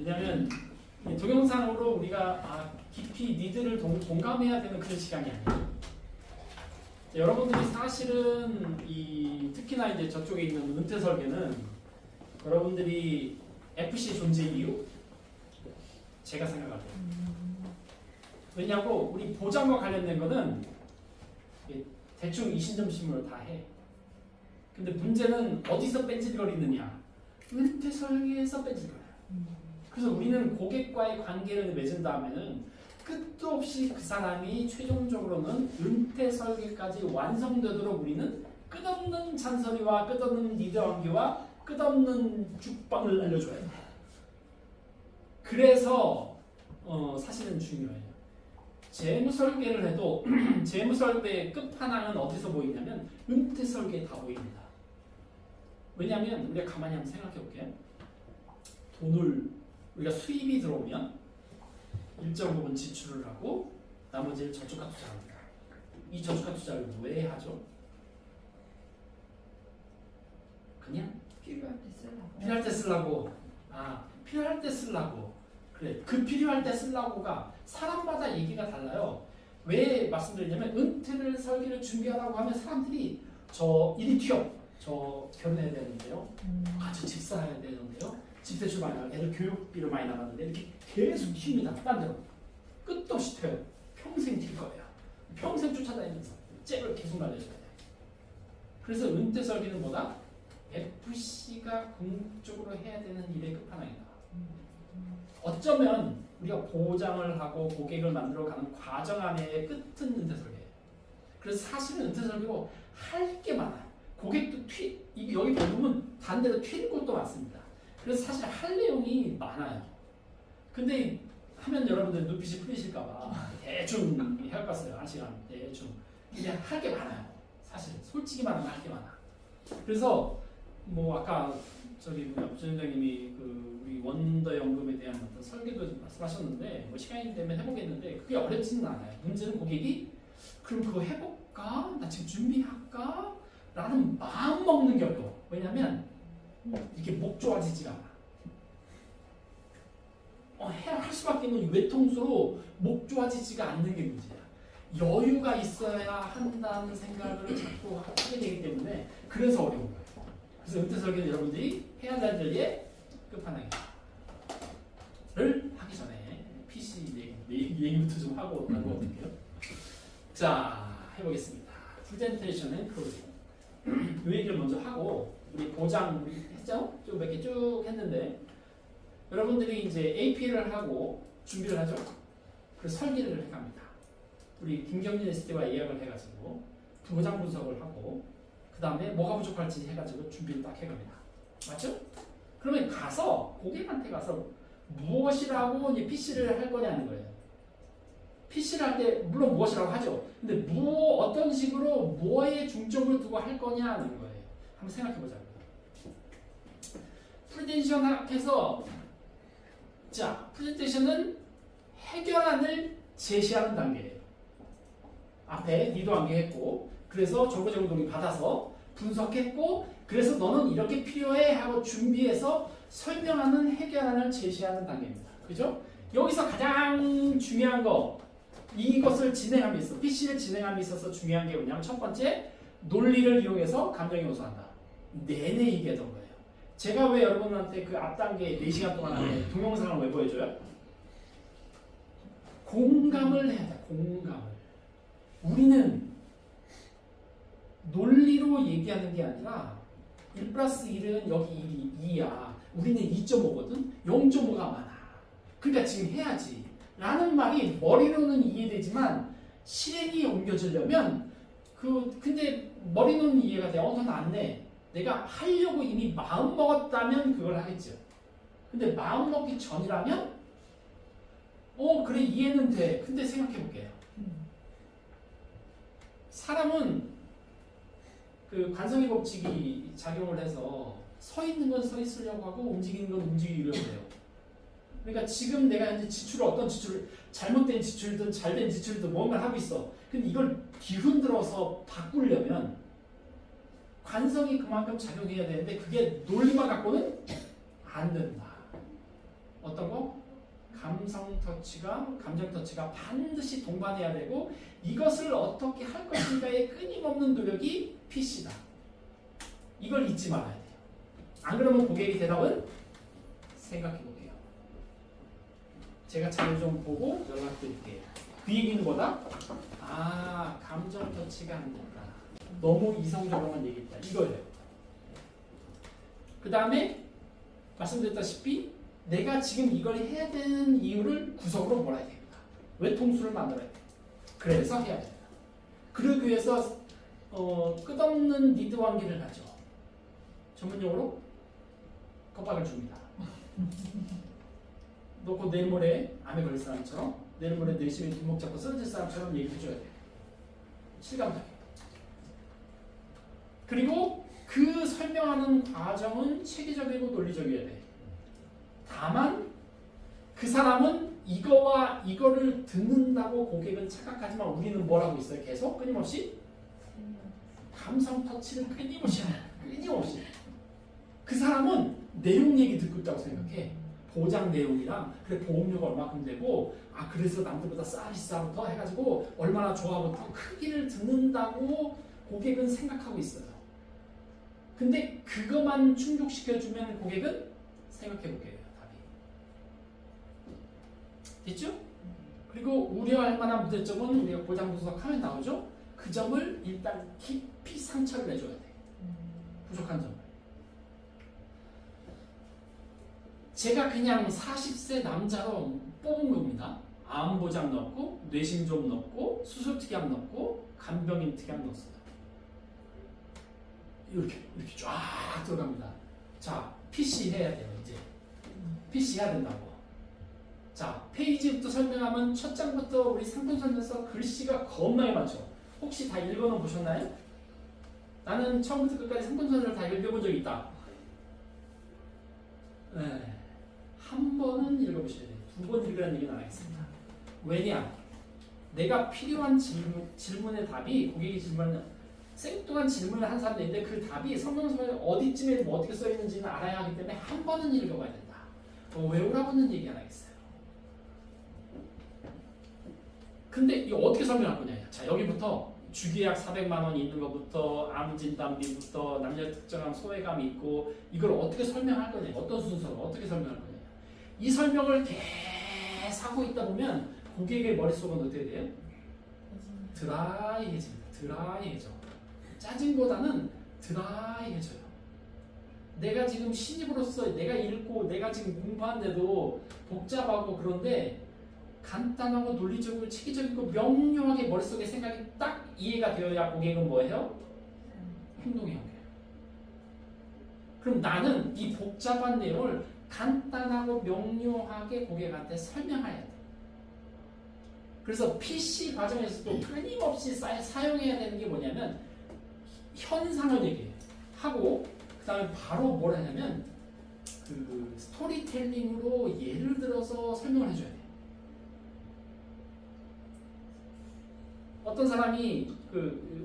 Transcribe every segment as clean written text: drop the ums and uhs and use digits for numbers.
왜냐하면 동영상으로 우리가 깊이 니들을 공감해야 되는 그런 시간이 아니에요. 여러분들이 사실은 특히나 이제 저쪽에 있는 은퇴 설계는 여러분들이 FC 존재 이유 제가 생각할 때 왜냐하고 우리 보장과 관련된 거는 대충 이신점심을 다 해. 근데 문제는 어디서 뺀질거리느냐? 은퇴 설계에서 뺀질거려요. 그래서 우리는 고객과의 관계를 맺은 다음에는 끝도 없이 그 사람이 최종적으로는 은퇴 설계까지 완성되도록 우리는 끝없는 잔소리와 끝없는 리더 관계와 끝없는 죽방을 알려줘야 돼요. 그래서 사실은 중요해요. 재무 설계를 해도 재무 설계의 끝판왕은 어디서 보이냐면 은퇴 설계에 다 보입니다. 왜냐하면 우리가 가만히 한번 생각해 볼게요. 돈을 우리가 수입이 들어오면 일정 부분 지출을 하고 나머지를 저축과 투자합니다. 이 저축과 투자를 왜 하죠? 그냥 필요할 때 쓰려고. 필요할 때 쓰려고. 필요할 때 쓰려고. 그래. 그 필요할 때 쓰려고가 사람마다 얘기가 달라요. 왜 말씀드리냐면 은퇴를 설계를 준비하라고 하면 사람들이 이리 튀어. 저 결혼해야 되는데요. 저 집 사야 되는데요. 집 대출 많이 나가고 애들 교육비를 많이 나가는데 이렇게 계속 튑니다. 딴 데로. 끝도 없이 튀어요. 평생 튈 거예요. 평생 쫓아다니면서 잽을 계속 날려줘야 돼요. 그래서 은퇴 설계는 뭐다? FC가 궁극적으로 해야 되는 일의 끝판왕이다. 어쩌면 우리가 보장을 하고 고객을 만들어가는 과정 안에 끝은 은퇴 설계예요. 그래서 사실은 은퇴 설계로 할 게 많아요. 고객도 여기 보면 반대로 튀는 것도 많습니다. 그래서 사실 할 내용이 많아요. 근데 하면 여러분들 눈빛이 풀리실까봐 대충 해갔어요. 한 시간 대충. 근데 할 게 많아요. 사실 솔직히 말하면 할 게 많아. 그래서 아까 부총장님이 우리 원더 연금에 대한 어떤 설계도 말씀하셨는데 시간이 되면 해보겠는데 그게 어렵지는 않아요. 문제는 고객이 그럼 그거 해볼까? 나 지금 준비할까? 라는 마음 먹는 게 어려워. 왜냐면 이렇게 목 좋아지지가 않아. 할 수밖에 없는 외통수로 목 좋아지지가 않는 게 문제야. 여유가 있어야 한다는 생각을 자꾸 하게 되기 때문에 그래서 어려운 거예요. 그래서 은퇴 설계는 여러분들이 해야 할 일의 끝판왕이다. 를 하기 전에 PC 얘기부터 좀 하고 넘어갈게요. 자, 해보겠습니다. 프레젠테이션 앤 클로징. 이 얘기를 먼저 하고 우리 보장 했죠? 쭉 몇 개 쭉 했는데 여러분들이 이제 AP를 하고 준비를 하죠? 그래서 설계를 해갑니다. 우리 김경진 SD와 예약을 해가지고 보장 분석을 하고 그 다음에 뭐가 부족할지 해가지고 준비를 딱 해갑니다. 맞죠? 그러면 가서 고객한테 가서 무엇이라고 이제 PC를 할 거냐는 거예요. PC를 할 때 물론 무엇이라고 하죠. 근데 어떤 식으로 뭐에 중점을 두고 할 거냐는 거예요. 한번 생각해 보자고요. 프레젠테이션 해서 프레젠테이션은 해결안을 제시하는 단계예요. 앞에 니도 암기했고 그래서 정보제공 동의 받아서 분석했고 그래서 너는 이렇게 필요해 하고 준비해서 설명하는 해결안을 제시하는 단계입니다. 그죠? 여기서 가장 중요한 거 이것을 진행함에 있어 PC를 진행함에 있어서 중요한 게 뭐냐면 첫 번째 논리를 이용해서 감정이 호소한다. 내내 얘기하던 거예요. 제가 왜 여러분한테 그 앞 단계 4시간 동안 안에 동영상을 왜 보여줘요? 공감을 해야 돼. 공감을. 우리는 논리로 얘기하는 게 아니라 1 플러스 1은 여기 2야. 우리는 2.5거든. 0.5가 많아. 그러니까 지금 해야지. 라는 말이 머리로는 이해되지만 실행이 옮겨지려면 근데 머리로는 이해가 돼. 넌 안 내. 내가 하려고 이미 마음 먹었다면 그걸 하겠죠. 근데 마음 먹기 전이라면 그래 이해는 돼. 근데 생각해 볼게요. 사람은 그 관성의 법칙이 작용을 해서 서 있는 건 서 있으려고 하고 움직이는 건 움직이려고 해요. 그러니까 지금 내가 현재 어떤 지출을 잘못된 지출이든 잘된 지출이든 뭔가를 하고 있어. 근데 이걸 뒤흔들어서 바꾸려면 관성이 그만큼 작용해야 되는데 그게 논리만 갖고는 안 된다. 어떤 거? 감정 터치가 반드시 동반해야 되고 이것을 어떻게 할 것인가의 끊임없는 노력이 PC다. 이걸 잊지 말아야 돼요. 안 그러면 고객의 대답은 생각해 볼게요. 제가 자료 좀 보고 연락드릴게요. 그 얘기는 뭐다? 아, 감정 터치가 안 된다. 너무 이성적으로만 얘기했다. 이거예요. 그 다음에 말씀드렸다시피 내가 지금 이걸 해야 되는 이유를 구석으로 몰아야 됩니다. 왜 통수를 만들어야 돼? 그래서 해야 됩니다. 그러기 위해서 끝없는 니드 관계를 가죠. 전문용어로 겁박을 줍니다. 너 곧 내일 모레 암에 걸릴 사람처럼 내일 모레 4시에 뒷목 잡고 쓰러질 사람처럼 얘기해줘야 돼요. 실감나게. 그리고 그 설명하는 과정은 체계적이고 논리적이어야 돼. 다만 그 사람은 이거와 이거를 듣는다고 고객은 착각하지만 우리는 뭘 하고 있어요? 계속 끊임없이 감성 터치를 끊임없이 그 사람은 내용 얘기 듣고 있다고 생각해. 보장 내용이랑 그래 보험료가 얼마큼 되고 아 그래서 남들보다 싸비싸고 더 해가지고 얼마나 좋아하고 크기를 듣는다고 고객은 생각하고 있어요. 근데 그것만 충족시켜주면 고객은 생각해볼게요. 답이 됐죠? 그리고 우려할 만한 문제점은 우리가 보장분석 하면 나오죠? 그 점을 일단 깊이 상처를 내줘야 돼. 부족한 점을. 제가 그냥 40세 남자로 뽑은 겁니다. 암 보장 넣고 뇌신좀 넣고 수술 특약 넣고 간병인 특약 넣었어요. 이렇게 쫙 들어갑니다. 자, PC 해야 돼요. 이제 PC 해야 된다고. 자, 페이지부터 설명하면 첫 장부터 우리 상품 설명서 글씨가 겁나게 많죠. 혹시 다 읽어놓은 보셨나요? 나는 처음부터 끝까지 상품 설명을 다 읽어본 적이 있다. 네. 한 번은 읽어보셔야 돼요. 2번 읽으라는 얘기는 안 하겠습니다. 왜냐? 내가 필요한 질문의 답이 고객이 질문을 생뚱한 질문을 한 사람인데 그 답이 성경서에 어디쯤에 뭐 어떻게 써 있는지는 알아야 하기 때문에 한 번은 읽어봐야 된다. 외우라고는 얘기 안 하겠어요. 근데 이거 어떻게 설명할 거냐? 자, 여기부터 주기약 400만 원 있는 것부터 암 진단비부터 남녀 특정한 소외감이 있고 이걸 어떻게 설명할 거냐? 어떤 순서로 어떻게 설명할 거냐? 이 설명을 계속 하고 있다 보면 고객의 머릿속은 어떻게 돼요? 드라이해집니다. 드라이해져. 짜증보다는 드라이해져요. 내가 지금 신입으로서 내가 읽고 내가 지금 공부하는데도 복잡하고 그런데 간단하고 논리적이고 체계적이고 명료하게 머릿속에 생각이 딱 이해가 되어야 고객은 뭐예요? 행동해요. 그럼 나는 이 복잡한 내용을 간단하고 명료하게 고객한테 설명해야 돼. 그래서 PC 과정에서도 끊임없이 사용해야 되는 게 뭐냐면 현상을 얘기해 하고 그 다음에 바로 뭘 하냐면 그 스토리텔링으로 예를 들어서 설명을 해줘야 돼. 어떤 사람이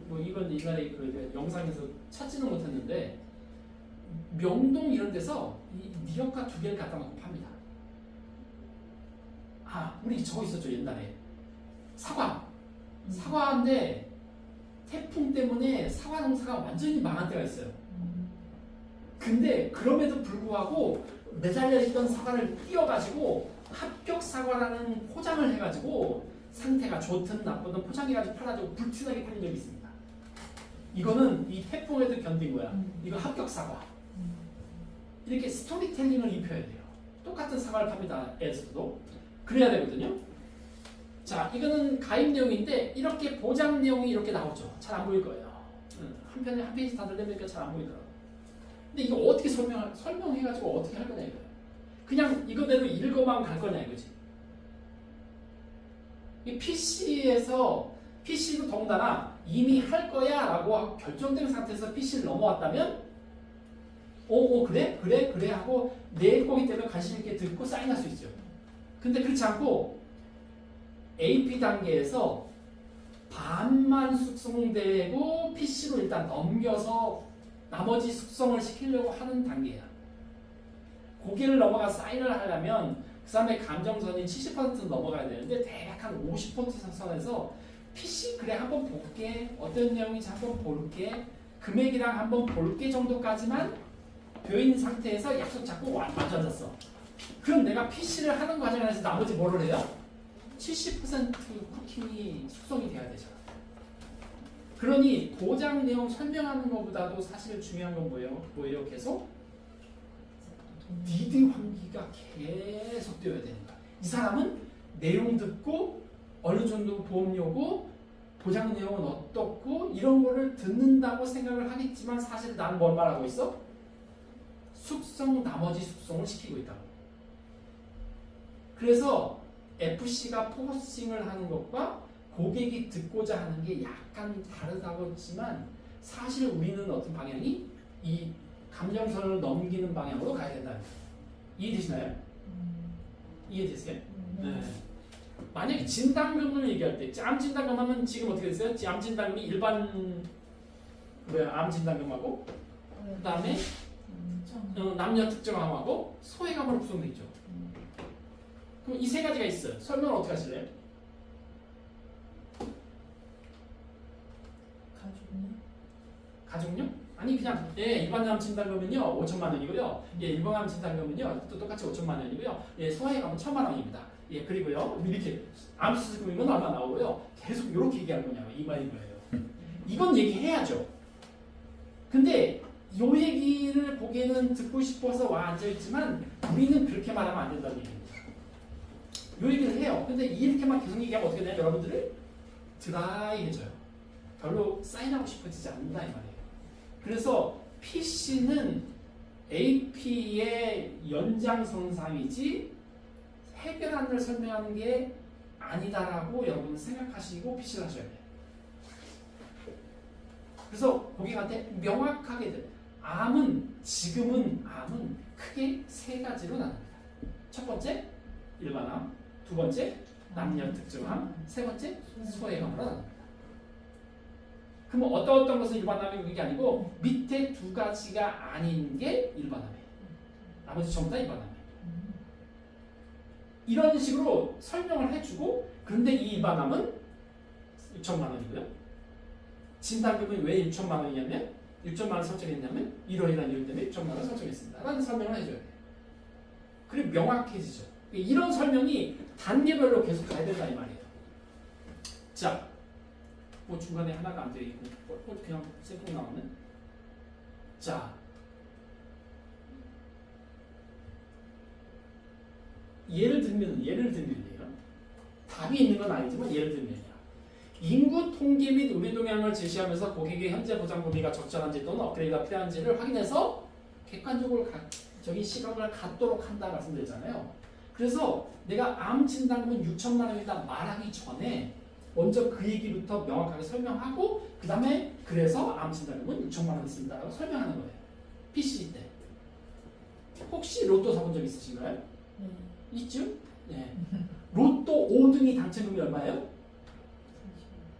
뭐 이건 옛날에 그 영상에서 찾지는 못했는데 명동 이런 데서 이 미역과 2개를 갖다 놓고 팝니다. 아, 우리 저거 있었죠 옛날에 사과인데 태풍 때문에 사과 농사가 완전히 망한 때가 있어요. 근데 그럼에도 불구하고 매달려 있던 사과를 띄워가지고 합격 사과라는 포장을 해가지고 상태가 좋든 나쁘든 포장해가지고 팔아주고 불티나게 팔린 적이 있습니다. 이거는 이 태풍에도 견딘 거야. 이거 합격 사과. 이렇게 스토리텔링을 입혀야 돼요. 똑같은 사과를 팝니다. 에서도 그래야 되거든요. 자, 이거는 가입 내용인데 이렇게 보장 내용이 이렇게 나오죠. 잘 안 보일 거예요. 한 편에 한 페이지 다 들려보니까 잘 안 보이더라고요. 근데 이거 어떻게 설명해가지고 어떻게 할 거냐 이거예요. 그냥 이거대로 읽어만 갈 거냐 이거지. 이 PC에서 PC도 더군다나 이미 할 거야 라고 결정된 상태에서 PC를 넘어왔다면 그래 하고 내 거기 때문에 관심 있게 듣고 사인할 수 있죠. 근데 그렇지 않고 AP 단계에서 반만 숙성되고 PC로 일단 넘겨서 나머지 숙성을 시키려고 하는 단계야. 고개를 넘어가 사인을 하려면 그 다음에 감정선이 70% 넘어가야 되는데 대략 한 50% 선에서 PC 그래 한번 볼게 어떤 내용인지 한번 볼게 금액이랑 한번 볼게 정도까지만 되어있는 상태에서 약속 잡고 완전 앉았어. 그럼 내가 PC를 하는 과정에서 나머지 뭐를 해요? 70% 쿠킹이 숙성이 돼야 되잖아. 그러니 도장 내용 설명하는 것보다도 사실 중요한 건 뭐예요? 계속 리드 환기가 계속 되어야 되는 거야. 이 사람은 내용 듣고 어느 정도 보험료고 보장 내용은 어떻고 이런 거를 듣는다고 생각을 하겠지만 사실 난 뭘 말하고 있어? 나머지 숙성을 시키고 있다고. 그래서 FC가 포커싱을 하는 것과 고객이 듣고자 하는 게 약간 다르다고 했지만 사실 우리는 어떤 방향이 이 감정선을 넘기는 방향으로 가야 된다는 거예요. 이해되시나요? 이해되세요? 네. 만약에 진단금을 얘기할 때 암 진단금 하면 지금 어떻게 됐어요? 암 진단금이 일반 암 진단금하고 그 다음에 남녀 특정암하고 소외감으로 구성되어 있죠. 그럼 이 세 가지가 있어요. 설명을 어떻게 하실래요? 가족요? 아니 그냥 일반암 진단금은요 5천만 원이고요. 일반암 진단금은요 또 똑같이 5천만 원이고요. 소외감은 1,000만 원입니다. 그리고요 이렇게 암 수술금이면 얼마 나오고요. 계속 이렇게 얘기하는 거냐고 이 말인 거예요. 이건 얘기해야죠. 근데 요 얘기를 보기에는 듣고 싶어서 와 앉아있지만 우리는 그렇게 말하면 안 된다는 얘기입니다. 요 얘기를 해요. 근데 이렇게만 계속 얘기하면 어떻게 되냐? 여러분들을 드라이해져요. 별로 사인하고 싶어지지 않는다 이 말이에요. 그래서 PC는 AP의 연장선상이지 해결안을 설명하는 게 아니다라고 여러분은 생각하시고 PC를 하셔야 돼요. 그래서 고객한테 명확하게 지금은 암은 크게 세 가지로 나눕니다. 첫 번째 일반암, 두 번째 남녀 특정암, 세 번째 소외암으로 나눕니다. 그럼 어떤 것은 일반암이 그게 아니고 밑에 두 가지가 아닌 게 일반암이에요. 나머지 전부 다 일반암이에요. 이런 식으로 설명을 해주고 그런데 이 일반암은 6천만 원이고요. 진단금은 왜 6천만 원이냐면 6천만 원 설정했냐면 이러이러한 이유 때문에 6천만 원 설정했습니다. 라는 설명을 해줘야 돼요. 그리고 명확해지죠. 이런 설명이 단계별로 계속 가야 된다 이 말이에요. 자, 뭐 중간에 하나가 안 되어 있고 그냥 셀프 나오면 자 예를 들면요. 답이 있는 건 아니지만 예를 들면요. 인구 통계 및 의료 동향을 제시하면서 고객의 현재 보장 범위가 적절한지 또는 업그레이드가 필요한지를 확인해서 객관적으로 적인 시각을 갖도록 한다 말씀드렸잖아요. 그래서 내가 암 진단금은 6천만 원이다 말하기 전에 먼저 그 얘기부터 명확하게 설명하고 그 다음에 그래서 암 진단금은 6천만 원 있습니다라고 설명하는 거예요. PC 때. 혹시 로또 사본 적 있으신가요? 있죠? 네. 로또 5등이 당첨금이 얼마예요?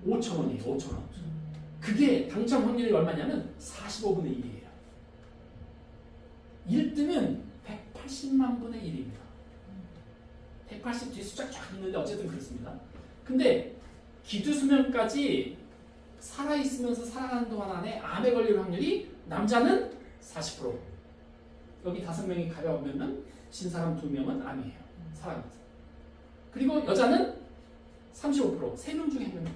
5천 원이에요. 5천 원. 그게 당첨 확률이 얼마냐면 45분의 1이에요. 1등은 180만 분의 1입니다. 180 뒤에 숫자 쫙 있는데 어쨌든 그렇습니다. 근데 기두수명까지 살아있으면서 살아가는 동안 안에 암에 걸릴 확률이 남자는 40%. 여기 5명이 가벼우면 신사람 2명은 암이에요. 살아가면서. 그리고 여자는 35%. 3명 중에 1명.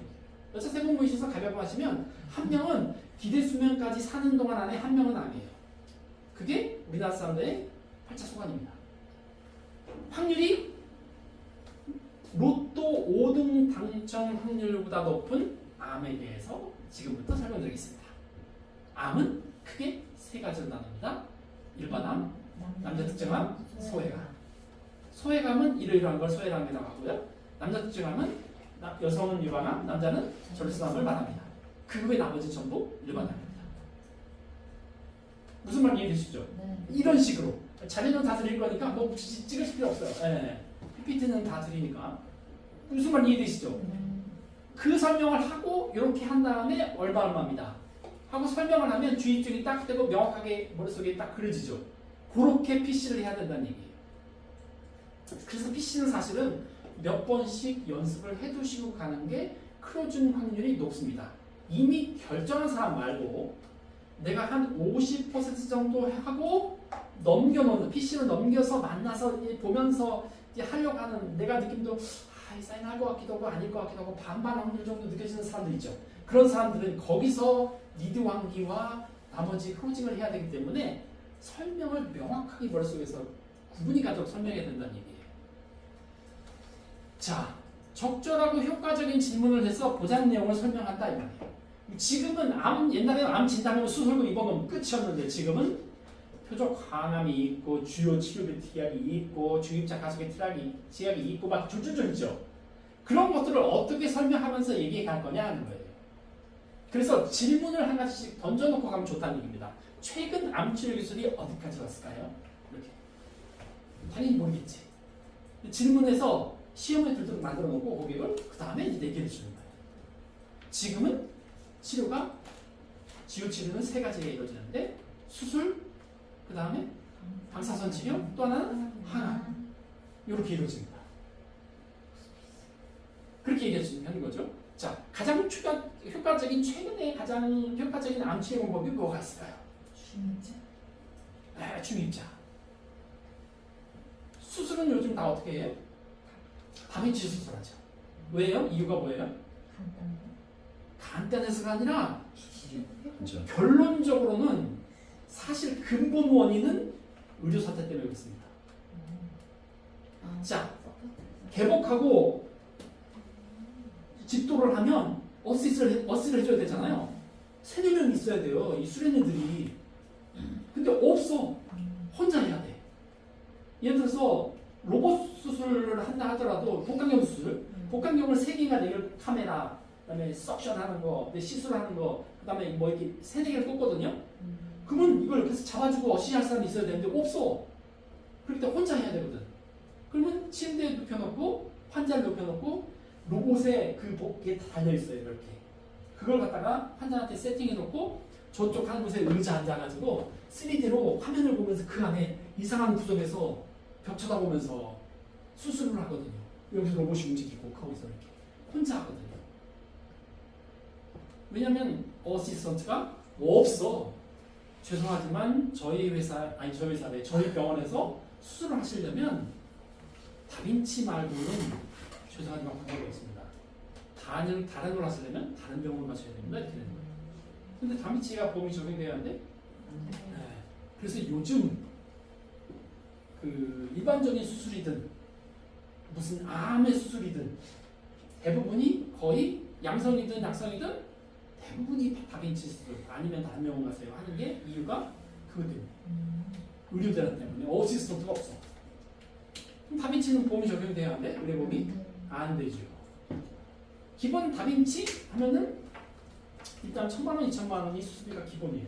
여자 3명 모이셔서 가벼워 하시면 한 명은 기대수명까지 사는 동안 안에 한 명은 암이에요. 그게 우리나라 사람들의 8차 소관입니다. 확률이 로또 5등 당첨 확률보다 높은 암에 대해서 지금부터 설명드리겠습니다. 암은 크게 세 가지로 나눕니다. 일반암, 남자 특정암, 소외감. 소외감은 이러이러한 걸 소외감이라고 하고요. 남자 특정암은 여성은 유방암, 남자는 절수암을 말합니다. 그 외 나머지 전부 일반암입니다. 무슨 말 이해되시죠? 네. 이런 식으로 자료는 다 드릴 거니까 뭐 찍으실 필요 없어요. 네. PPT는 다 드리니까 무슨 말 이해되시죠? 그 설명을 하고 이렇게 한 다음에 얼마입니다 하고 설명을 하면 주의점이 딱 되고 명확하게 머릿속에 딱 그려지죠. 그렇게 PC를 해야 된다는 얘기예요. 그래서 PC는 사실은 몇 번씩 연습을 해두시고 가는 게 크로징 확률이 높습니다. 이미 결정한 사람 말고 내가 한 50% 정도 하고 넘겨놓는 PC를 넘겨서 만나서 보면서 이제 하려고 하는 내가 느낌도 이 사인할 것 같기도 하고 아닐 것 같기도 하고 반반 확률 정도 느껴지는 사람들 있죠. 그런 사람들은 거기서 리드 환기와 나머지 크로징을 해야 되기 때문에 설명을 명확하게 머릿속에서 구분이 가도록 설명해야 된다는 얘기예요. 자, 적절하고 효과적인 질문을 해서 보장 내용을 설명한다 이 말이에요. 지금은 옛날에는 암 진단하면 수술금 입어놓으면 끝이었는데 지금은 표적 항암이 있고 주요 치료비 특약이 있고 중입자 가속의 특약이 있고 막 줄줄줄 있죠. 그런 것들을 어떻게 설명하면서 얘기해 갈 거냐 하는 거예요. 그래서 질문을 한 가지씩 던져놓고 가면 좋다는 얘기입니다. 최근 암치료 기술이 어디까지 왔을까요? 이렇게. 당연히 모르겠지. 질문에서 시험을 들도록 만들어 놓고 고객을 그 다음에 이제 얘기해 주는 거예요. 지금은 치료가 지우 치료는 세 가지가 이루어지는데 수술, 그 다음에 방사선 치료, 또 하나는 항암 이렇게 이루어집니다. 그렇게 얘기하는 거죠. 자, 가장 효과적인 최근에 가장 효과적인 암 치료 방법이 뭐가 있을까요? 중입자. 네, 중입자. 수술은 요즘 다 어떻게 해요? 다빈치 수술하죠. 왜요? 이유가 뭐예요? 간단해서가 아니라 그렇죠. 결론적으로는 사실 근본 원인은 의료 사태 때문에 그렇습니다. 자, 개복하고 집도를 하면 어시스를 해줘야 되잖아요. 3-4명 있어야 돼요. 이 수련인들이. 근데 없어. 혼자 해야 돼. 예를 들어서 로봇 수술을 한다 하더라도 복강경 수술, 복강경을 3개가 4개를 카메라, 그다음에 석션하는 거, 시술하는 거, 그다음에 뭐 이렇게 3-4개를 꽂거든요. 그러면 이걸 이렇게 잡아주고 어시할 사람이 있어야 되는데 없어. 그렇기 때문에 혼자 해야 되거든. 그러면 침대에 눕혀놓고 환자를 눕혀놓고 로봇에 그 복에 달려있어요. 이렇게. 그걸 갖다가 환자한테 세팅해놓고 저쪽 한 곳에 의자 앉아가지고 3D로 화면을 보면서 그 안에 이상한 구석에서 벽 쳐다보면서 수술을 하거든요. 여기서 로봇이 움직이고 거기서 이렇게 혼자 하거든요. 왜냐면 어시스턴트가 없어. 죄송하지만 저희 병원에서 수술을 하시려면 다빈치 말고는 죄송하지만 방법이 없습니다. 다른 걸 하시려면 다른 병원을 가셔야 됩니다. 이렇게 되는 거예요. 근데 다빈치가 보험이 적용돼야 하는데 네. 그래서 요즘 그 일반적인 수술이든 무슨 암의 수술이든 대부분이 거의 양성이든 약성이든 대부분이 다빈치 수술 아니면 다른 병원 가세요 하는 게 이유가 그것 때문에 의료대란 때문에 어시스턴트가 없어. 그럼 다빈치는 보험이 적용돼야 하는데 의료보험이 안 되죠. 기본 다빈치 하면은 일단 1,000만 원, 2,000만 원이 수술비가 기본이에요.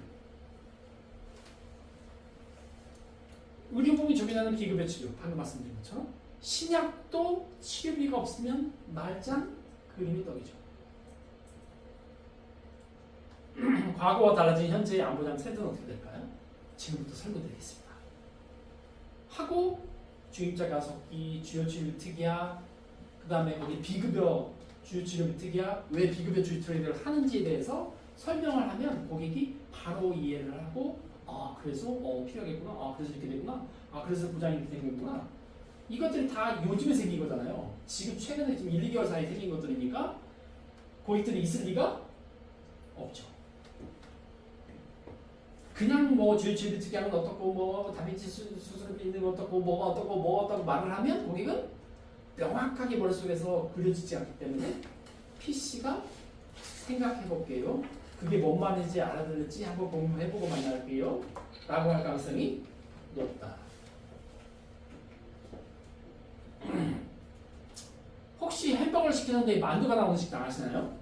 의료보험이 적용하는 비급여 치료 방금 말씀드린 것처럼 신약도 치료비가 없으면 말짱 그림이 떡이죠. 과거와 달라진 현재의 안보장 트렌드는 어떻게 될까요? 지금부터 설명드리겠습니다. 하고 중입자 가속기, 주요치료 특약, 그 다음에 거기 비급여 주요치료 특약, 왜 비급여 주요치료를 하는지에 대해서 설명을 하면 고객이 바로 이해를 하고 그래서 필요하겠구나, 그래서 이렇게 됐구나, 그래서 보장이 이렇게 된 거구나. 이것들이 다 요즘에 생긴 거잖아요. 지금 최근에 지금 1-2개월 사이에 생긴 것들이니까 고객들이 있을 리가 없죠. 그냥 뭐 주요치료 특약은 어떻고 뭐 다빈치 수술을 있는 거 어떻고 뭐가 어떻고 뭐 어떻고 말을 하면 고객은 명확하게 머릿속에서 그려지지 않기 때문에 PC가 생각해 볼게요. 그게 뭔 말인지 알아들을지 한번 공부해보고 만날게요. 라고 할 가능성이 높다. 혹시 햄버거를 시키는데 만두가 나오는 식당 아시나요?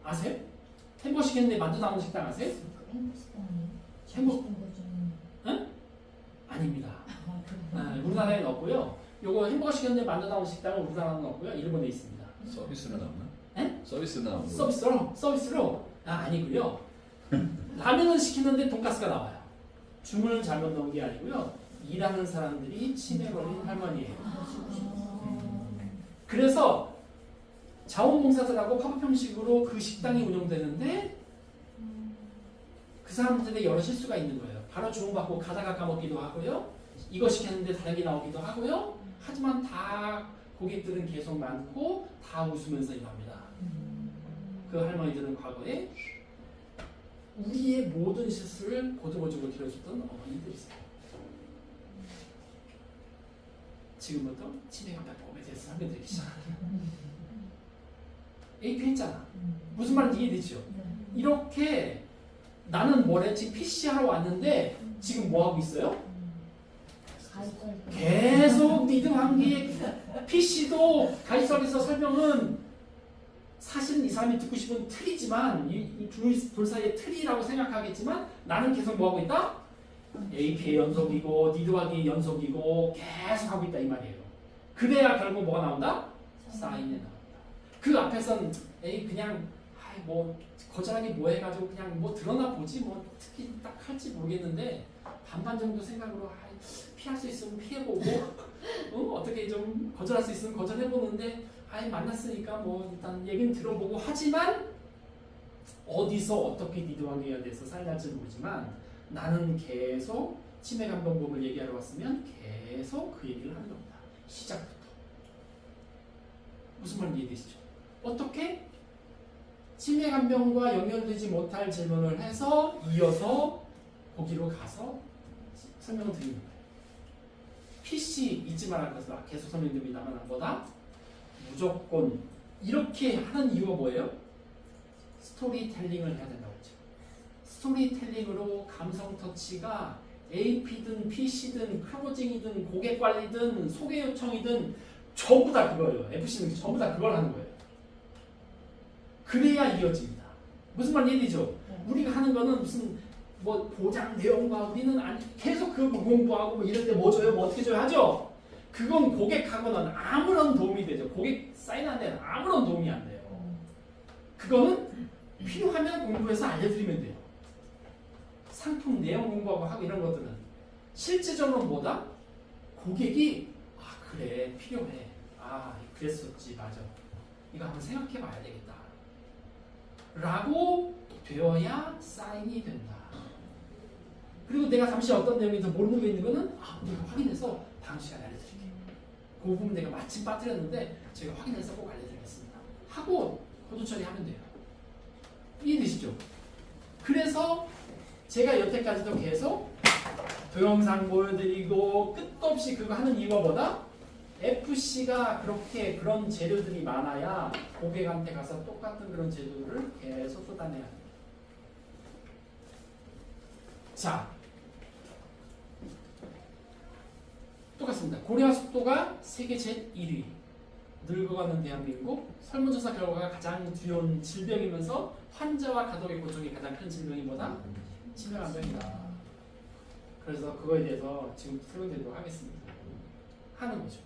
아세요? 햄버거 시켰는데 만두 나오는 식당 아세요? 햄버거 응? 아닙니다. 우리나라에는 없고요. 요거 햄버거 시켰는데 만두 나오는 식당은 우리나라는 없고요. 일본에 있습니다. 서비스로 나오나? 네? 서비스로 나오나? 서비스로? 아니고요. 라면을 시키는데 돈가스가 나와요. 주문을 잘못 넣은 게 아니고요. 일하는 사람들이 치매 걸린 할머니예요. 그래서 자원봉사자라고 팝업 형식으로 그 식당이 운영되는데 그 사람들의 여러 실수가 있는 거예요. 바로 주문받고 가다가 까먹기도 하고요. 이거 시켰는데 다르게 나오기도 하고요. 하지만 다 고객들은 계속 많고 다 웃으면서 일합니다. 그 할머니들은 과거에 우리의 모든 실수를 보듬어주고 길어줬던 어머니들이세요. 지금부터 치매 감염법에 대해서 설명드리기 시작할게요. AP 했잖아. 무슨 말인지 이해되죠? 이렇게 나는 뭐래? 지금 PC 하러 왔는데 지금 뭐 하고 있어요? 계속 리드 관계 PC도 가입 서비스 설명은 사실은 이 사람이 듣고 싶은 틀이지만 이 둘 사이의 틀이라고 생각하겠지만 나는 계속 뭐 하고 있다? AP의 연속이고 니드하기 연속이고 계속 하고 있다 이 말이에요. 그래야 결국 뭐가 나온다? 사인에 나온다. 그 앞에선 에이 그냥 뭐 거절하기 뭐 해가지고 그냥 뭐 드러나 보지 뭐 특히 딱 할지 모르겠는데 반반 정도 생각으로 피할 수 있으면 피해보고 어떻게 좀 거절할 수 있으면 거절해보는데 만났으니까 뭐 일단 얘기는 들어보고 하지만 어디서 어떻게 니드 관계에 대해서 사인할지 모르지만 나는 계속 치매 감정법을 얘기하러 왔으면 계속 그 얘기를 하는 겁니다. 시작부터. 무슨 말인지 이해되시죠? 어떻게? 치매 감정과 연결되지 못할 질문을 해서 이어서 거기로 가서 설명을 드리는 거예요. PC 잊지 말할 것을 계속 설명드립니다만 보다 무조건 이렇게 하는 이유가 뭐예요? 스토리텔링을 해야 된다고 했죠. 스토리텔링으로 감성 터치가 AP든 PC든 클로징이든 고객 관리든 소개 요청이든 전부 다 그거예요. FC는 전부 다 그걸 하는 거예요. 그래야 이어집니다. 무슨 말인지 이해되죠? 우리가 하는 거는 무슨 뭐 보장 내용과 우리는 계속 그거 공부하고 뭐 이럴 때 뭐 줘요? 뭐 어떻게 줘요? 하죠? 그건 고객하고는 아무런 도움이 되죠. 고객 사인하는 데는 아무런 도움이 안 돼요. 그거는 필요하면 공부해서 알려드리면 돼요. 상품 내용 공부하고 하고 이런 것들은 실제적으로 뭐다? 고객이 그래 필요해. 그랬었지 맞아. 이거 한번 생각해 봐야 되겠다. 라고 되어야 사인이 된다. 그리고 내가 잠시 어떤 내용이 더 모르는 게 있는 거는 우리가 확인해서 다음 시간에 알려드릴게요. 그 부분 내가 마침 빠뜨렸는데 제가 확인해서 꼭 알려드리겠습니다. 하고 코드 처리하면 돼요. 이해되시죠? 그래서 제가 여태까지도 계속 동영상 보여드리고 끝도 없이 그거 하는 이유가 뭐다? FC가 그렇게 그런 재료들이 많아야 고객한테 가서 똑같은 그런 재료를 계속 쏟아내야 돼요. 자, 똑같습니다. 고령화 속도가 세계 제1위. 늙어가는 대한민국. 설문조사 결과가 가장 두려운 질병이면서 환자와 가족의 고통이 가장 큰 질병이 뭐다? 치매 감정이다. 그래서 그거에 대해서 지금 설명드리도록 하겠습니다. 하는 거죠.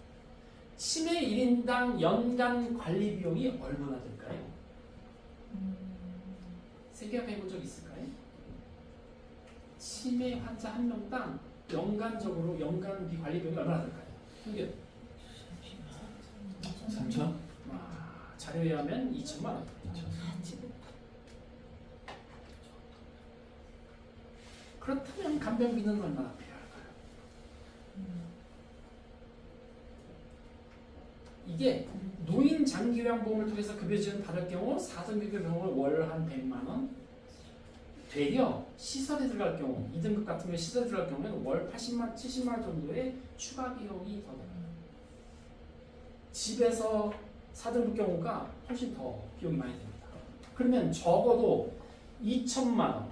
치매 1인당 연간 관리 비용이 얼마나 될까요? 세계화 해본 적 있을까요? 치매 환자 한 명당 연간적으로 연간비 관리 비용이 얼마나 될까요? 한결 3천? 자료에 하면 2천만 원. 2천. 그렇다면 간병비는 얼마나 필요할까요? 이게 노인 장기요양보험을 통해서 급여 지원 받을 경우 4등급 병원을 월 한 100만 원. 되려 시설에 들어갈 경우 2등급 같은 경우 시설에 들어갈 경우에는 월 80만, 70만 원 정도의 추가 비용이 더 나요. 집에서 4등급 경우가 훨씬 더 비용이 많이 듭니다. 그러면 적어도 2천만 원,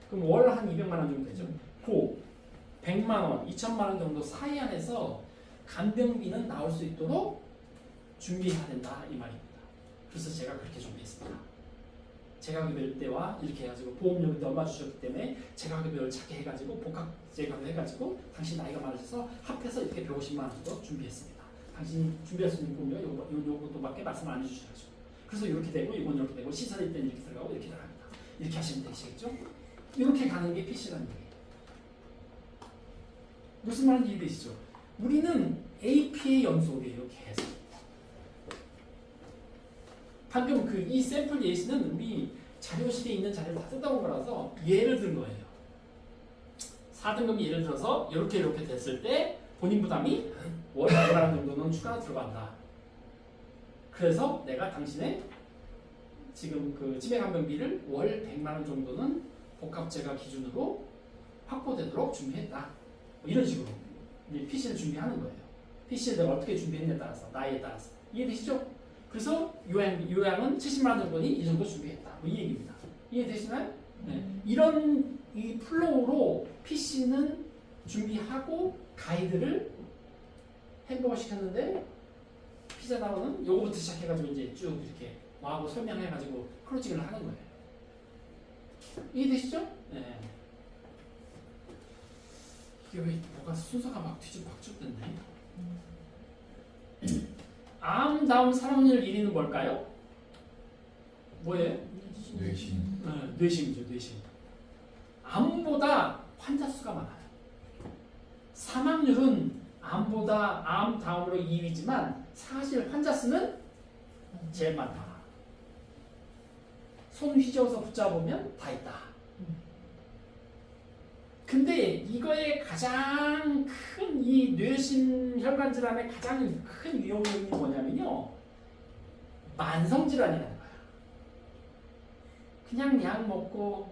그럼 월 한 200만 원 정도 되죠. 그 100만 원, 2천만 원 정도 사이 안에서 간병비는 나올 수 있도록 준비해야 된다 이 말입니다. 그래서 제가 그렇게 준비했습니다. 재가급여일 때와 이렇게 해가지고 보험료도 얼마 주셨기 때문에 재가급여를 작게 해가지고 복합 재가급여 해가지고 당신 나이가 많으셔서 합해서 이렇게 150만 원 정도 준비했습니다. 당신이 준비할 수 있는 보험료 요것도밖에 말씀 안 해주셔가지고 그래서 이렇게 되고 이건 이렇게 되고 시설일 때는 이렇게 들어가고 이렇게 들어갑니다. 이렇게 하시면 되시겠죠? 이렇게 가는 게 PC라는 얘기예요. 무슨 말인지 이해되시죠? 우리는 AP의 연속이에요. 계속. 방금 그 이 샘플 예시는 우리 자료실에 있는 자료를 다 뜯어온 거라서 예를 든 거예요. 4등급이 예를 들어서 이렇게 됐을 때 본인 부담이 월 100만 원 정도는 추가로 들어간다. 그래서 내가 당신의 지금 그 치매간병비를 월 100만 원 정도는 복합제가 기준으로 확보되도록 준비했다. 뭐 이런 식으로 이제 PC를 준비하는 거예요. PC를 내가 어떻게 준비했냐에 따라서 나이에 따라서 이해되시죠? 그래서 요양은 70만 원 정도니 이 정도 준비했다. 뭐 이 얘기입니다. 이해되시나요? 네. 이런 이 플로우로 PC는 준비하고 가이드를 햄버거 시켰는데 피자 나오는 요거부터 시작해가지고 이제 쭉 이렇게 와하고 설명해가지고 클로징을 하는 거예요. 이해되시죠? 네. 이게 왜 뭐가 순서가 막 뒤죽박죽됐네. 암 다음 사망률 1위는 뭘까요? 뭐예요? 뇌심. 뇌심이죠, 뇌심. 암보다 환자 수가 많아요. 사망률은 암보다 암 다음으로 2위지만 사실 환자 수는 제일 많다. 손 휘저어서 붙잡으면 다 있다. 근데 이거의 가장 큰 이 뇌심 혈관 질환의 가장 큰 위험 요인이 뭐냐면요. 만성 질환이라는 거야. 그냥 약 먹고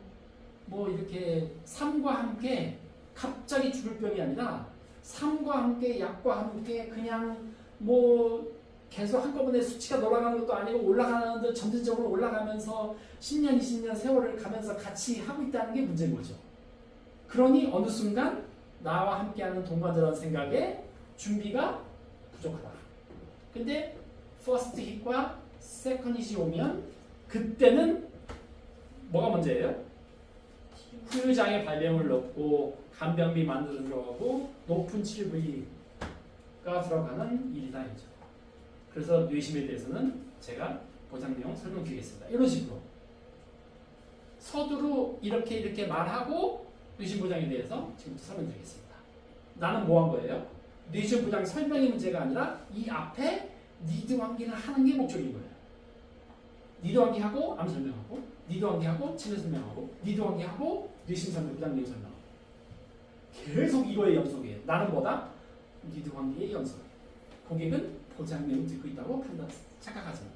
뭐 이렇게 삶과 함께 갑자기 죽을 병이 아니라 삶과 함께 약과 함께 그냥 뭐 계속 한꺼번에 수치가 돌아가는 것도 아니고 올라가는 데 점진적으로 올라가면서 10년, 20년 세월을 가면서 같이 하고 있다는 게 문제인 거죠. 그러니 어느 순간 나와 함께하는 동반자라는 생각에 준비가 부족하다. 근데 퍼스트 hit과 세컨 hit이 오면 그때는 뭐가 문제예요? 후유장애 발병을 넣고 간병비 만들어 들어가고 높은 치료 부위가 들어가는 일이다 이죠. 그래서 뇌심에 대해서는 제가 보장 내용 설명드리겠습니다. 이런 식으로 서두로 이렇게 말하고 뇌심 보장에 대해서 지금부터 설명드리겠습니다. 나는 뭐 한 거예요? 뇌심 보장 설명의 문제가 아니라 이 앞에 니드 환기를 하는 게 목적인 거예요. 니드 환기하고 암 설명하고 니드 환기하고 치료 설명하고 니드 환기하고 뇌심 설명, 보장 내용 설명하고 계속 이거의 연속이에요. 나는 뭐다? 니드 환기의 연속. 고객은 보장 내용 듣고 있다고 착각하지 마.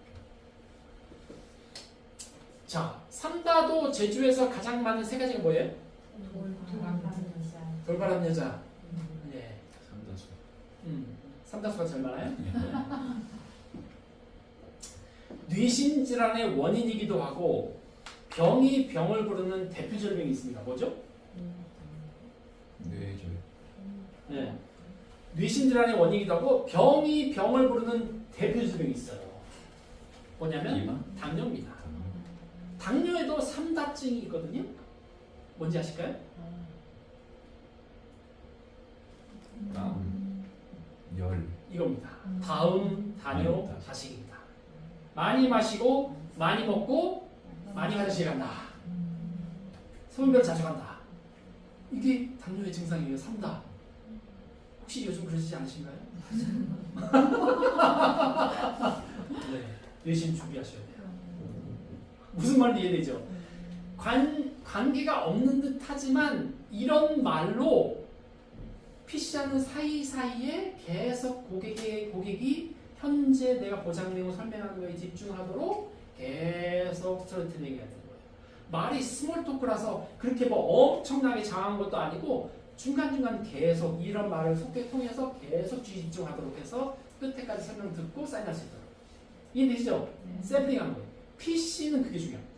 자, 삼다도 제주에서 가장 많은 세 가지가 뭐예요? 돌바람 여자. 예. 삼다수. 삼다수가 제일 많아요? 뇌심 질환의 원인이기도 하고 병이 병을 부르는 대표 질병이 있습니다. 뭐죠? 뇌절. 네. 뇌심 질환의 원인이기도 하고 병이 병을 부르는 대표 질병이 있어요. 뭐냐면 비만? 당뇨입니다. 당뇨에도 삼다증이 있거든요. 뭔지 아실까요? 땀, 열. 이겁니다. 다음, 단뇨, 많이 자식입니다. 많이 마시고 많이 먹고 많이 화장실 간다. 소변 자주 간다. 이게 당뇨의 증상이에요. 삼다. 혹시 요즘 그러시지 않으신가요? 네, 뇌심 준비하셔야 돼요. 무슨 말인지 이해되죠? 관계가 없는 듯 하지만 이런 말로 PC하는 사이사이에 계속 고객이 현재 내가 보장 내용 설명하는 거에 집중하도록 계속 스토리텔링 해야 되는 거예요. 말이 스몰 토크라서 그렇게 뭐 엄청나게 장한 것도 아니고 중간중간 계속 이런 말을 속에 통해서 계속 집중하도록 해서 끝에까지 설명 듣고 사인할 수 있도록. 이해되시죠? 샘플링한 거예요. PC는 그게 중요합니다.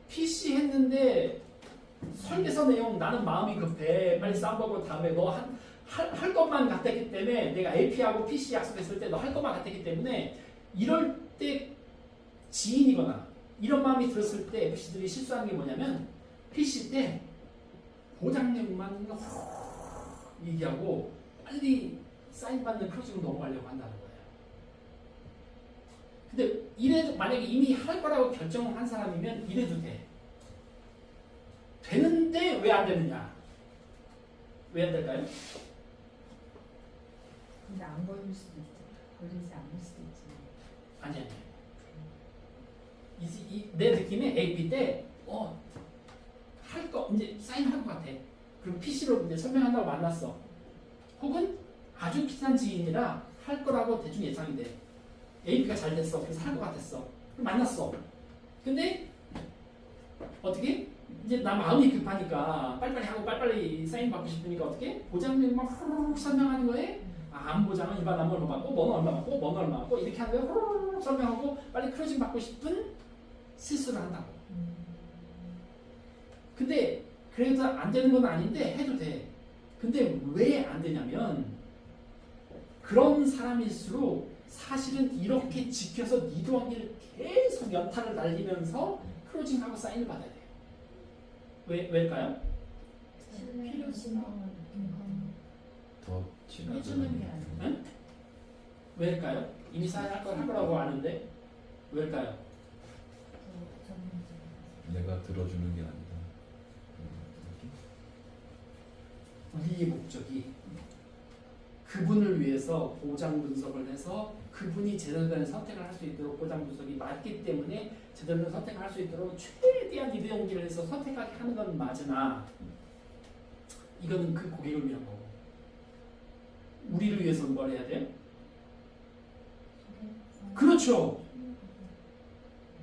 PC 했는데 설계서 내용 나는 마음이 급해 빨리 쌈보고 다음에 너 할 것만 같았기 때문에 내가 AP하고 PC 약속했을 때 너 할 것만 같았기 때문에 이럴 때 지인이거나 이런 마음이 들었을 때 FC들이 실수하는 게 뭐냐면 PC 때 보장 내용만 얘기하고 빨리 사인 받는 클로징으로 넘어가려고 한다는 거예요. 근데 이래 만약에 이미 할 거라고 결정을 한 사람이면 이래도 돼. 되는데 왜 안 되느냐? 왜 안 될까요? 근데 안 걸릴 수도 있죠. 걸리지 않을 수도 있지. 아니. 내 느낌에 AP 때 할 거 이제 사인할 것 같아. 그럼 PC로 이제 설명한다고 만났어. 혹은 아주 친한 지인이라 할 거라고 대충 예상이 돼. AP가 잘 됐어. 그래서 할 것 같았어. 그럼 만났어. 근데 어떻게? 이제 나 마음이 급하니까 빨리빨리 하고 빨리빨리 사인 받고 싶으니까 어떻게? 보장님 막 후루룩 설명하는 거에 안 보장은 일반 남은 얼마 받고 뭐는 얼마 받고 뭐는 얼마 받고 이렇게 하는 거에 후루룩 설명하고 빨리 크로징 받고 싶은 실수를 한다고. 근데 그래도 안 되는 건 아닌데 해도 돼. 근데 왜 안 되냐면 그런 사람일수록 사실은 이렇게 지켜서 니도하기를 계속 연타를 날리면서 크로징하고 사인을 받아야 돼요. 왜일까요? 필요성을 더 친하게 해주는 게 아니라. 응? 왜일까요? 이미 사인할 걸 할 거라고 아는데 왜일까요? 내가 들어주는 게 아니다. 우리의 목적이 그분을 위해서 보장 분석을 해서 그분이 제대로 된 선택을 할 수 있도록 보장 분석이 맞기 때문에 제대로 된 선택을 할 수 있도록 최대한 리드 연기를 해서 선택하게 하는 건 맞으나 이거는 그 고객을 위한 거고 우리를 위해서는 뭘 해야 돼요? 그렇죠.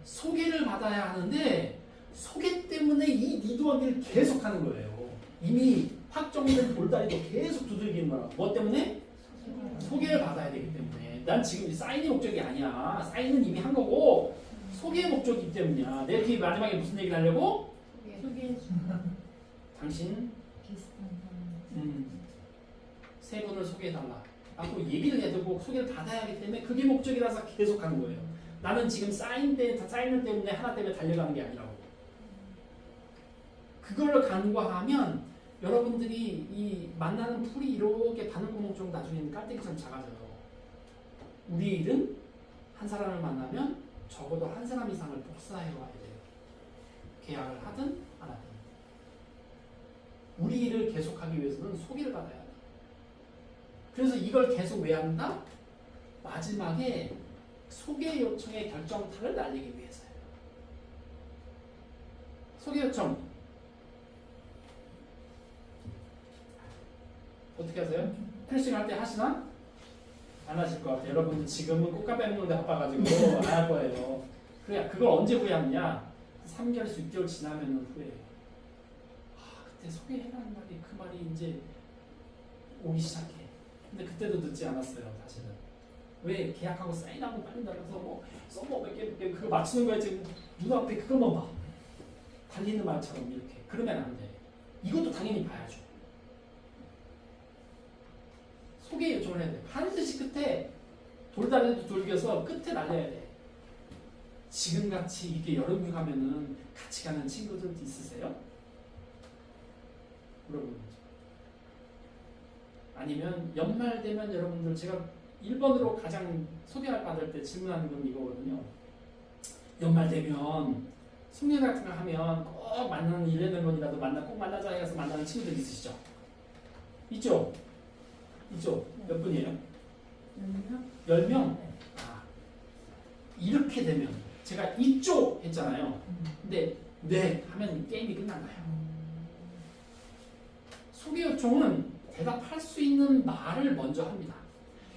소개를 받아야 하는데 소개 때문에 이 리드 연기를 계속 하는 거예요. 이미 확정된 돌다리도 계속 두들기는 거야. 뭐 때문에? 소개를 받아야 되기 때문에. 난 지금 사인의 목적이 아니야. 사인은 이미 한 거고 소개의 목적이기 때문이야. 내 뒤에 마지막에 무슨 얘기를 하려고? 소개해주는 당신 비슷한 사람. 세 분을 소개해달라. 라고 얘기를 해도 꼭 소개를 받아야 하기 때문에 그게 목적이라서 계속 하는 거예요. 나는 지금 사인 때문에 하나 때문에 달려가는 게 아니라고. 그걸 간과하면 여러분들이 이 만나는 풀이 이렇게 바늘구멍 좀 나중에는 깔때기처럼 작아져요. 우리 일은 한 사람을 만나면 적어도 한 사람 이상을 복사해 와야 돼요. 계약을 하든 안 하든. 우리 일을 계속하기 위해서는 소개를 받아야 돼. 그래서 이걸 계속 왜 한다? 마지막에 소개 요청의 결정타를 날리기 위해서예요. 소개 요청 어떻게 하세요? 크래싱 할 때 하시나? 안 하실 것 같아요. 여러분 지금은 꽃가루 먹는데 바빠가지고 안 할 거예요. 그래, 그걸 언제 후회하느냐? 3개월에서 6개월 지나면 후회해요. 그때 소개해라는 말이 그 말이 이제 오기 시작해. 근데 그때도 늦지 않았어요, 사실은. 왜? 계약하고 사인하고 빨리 달라서 뭐 써머 몇 개 그거 맞추는 거야 지금 눈앞에 그것만 봐. 달리는 말처럼 이렇게. 그러면 안 돼. 이것도 당연히 봐야죠. 소개 요청을 해야 돼. 반드시 끝에 돌다리도 돌겨서 끝에 날려야 돼. 지금같이 이렇게 여름휴 가면은 같이 가는 친구들 있으세요? 물어보는 거죠. 아니면 연말 되면 여러분들 제가 1번으로 가장 소개를 받을 때 질문하는 건 이거거든요. 연말 되면 송년 같은 거 하면 꼭 만나는 1년에 한 번이라도 꼭 만나자 해서 만나는 친구들 있으시죠? 있죠? 있죠? 몇 분이에요? 10명? 10명? 이렇게 되면 제가 이쪽 했잖아요. 근데 네 하면 게임이 끝난 거예요. 소개 요청은 대답할 수 있는 말을 먼저 합니다.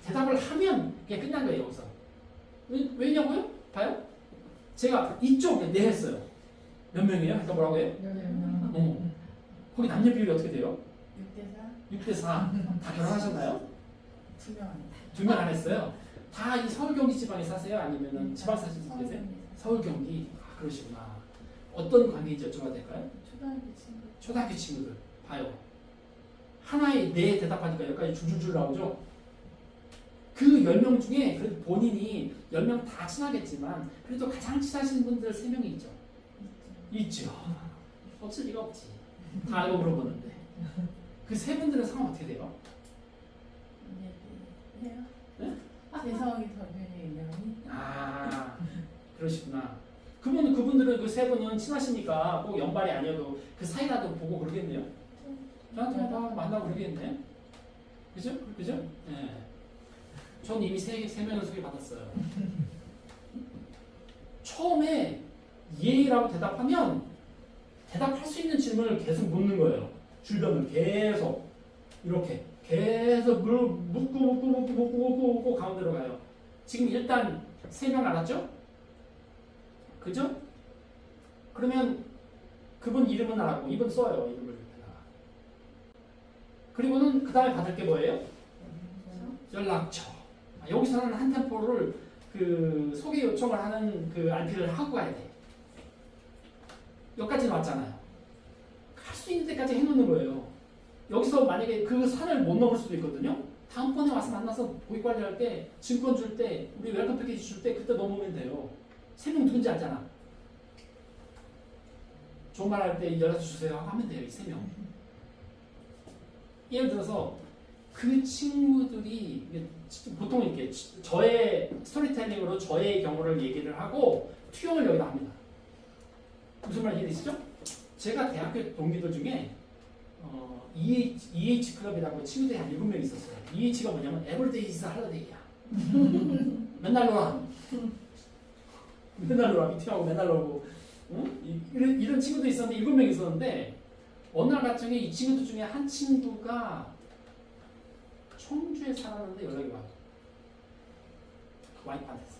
대답을 하면 그게 끝난 거예요. 여기서. 왜냐고요? 봐요. 제가 이쪽 네 했어요. 몇 명이에요? 그러니까 뭐라고 해요? 10명. 거기 남녀 비율이 어떻게 돼요? 6대4? 6대4. 다 결혼하셨나요? 2명 안 2명 안 했어요. 다 이 서울 경기 지방에 사세요? 아니면 지방 사시는 분 계세요? 서울 경기. 그러시구나. 어떤 관계인지 여쭤봐도 될까요? 초등학교 친구. 초등학교 친구들. 봐요. 하나에 네 대답하니까 여기까지 줄줄줄 나오죠? 그 10명 중에 그래도 본인이 10명 다 친하겠지만 그래도 가장 친하신 분들 3명이 있죠? 있죠. 없을 리가 없지. 다 알고 물어보는데. 그 세 분들은 상황 어떻게 돼요? 해요? 네? 재성이 더변이 명이? 그러시구나. 그분들은 그 세 분은 친하시니까 꼭 연발이 아니어도 그 사이라도 보고 그러겠네요. 저한테 만나고 그러겠네. 그죠? 그죠? 예. 전 이미 세 명을 소개받았어요. 처음에 예라고 대답하면 대답할 수 있는 질문을 계속 묻는 거예요. 줄변을 계속 이렇게 계속 묻고 가운데로 가요. 지금 일단 3명 알았죠? 그죠? 그러면 그분 이름은 알았고 이분 써요. 이름을. 그리고는 그 다음에 받을 게 뭐예요? 연락처. 여기서는 한 템포를 그 소개 요청을 하는 그 RP를 하고 가야 돼. 여기까지는 왔잖아요. 갈 수 있는 데까지 해놓는 거예요. 여기서 만약에 그 산을 못 넘을 수도 있거든요. 다음번에 와서 만나서 고객 관리할 때, 증권 줄 때, 우리 웰컴 패키지 줄 때 그때 넘으면 돼요. 3명 누군지 알잖아. 좋은 말 할 때 연락 주세요 하면 돼요. 이 3명. 예를 들어서 그 친구들이 보통 이렇게 저의 스토리텔링으로 저의 경우를 얘기를 하고 투영을 여기다 합니다. 무슨 말 이해되시죠? 제가 대학교 동기들 중에 EH 클럽이라고 친구들이 한 7명 있었어요. EH가 뭐냐면 Everyday is Holiday야. 맨날 놀아. 맨날 놀아. 미팅하고 맨날 놀고. 응? 이런 친구도 있었는데 7명 있었는데 어느 날 갑자기 이 친구들 중에 한 친구가 청주에 살았는데 연락이 와요. 와이프한테서.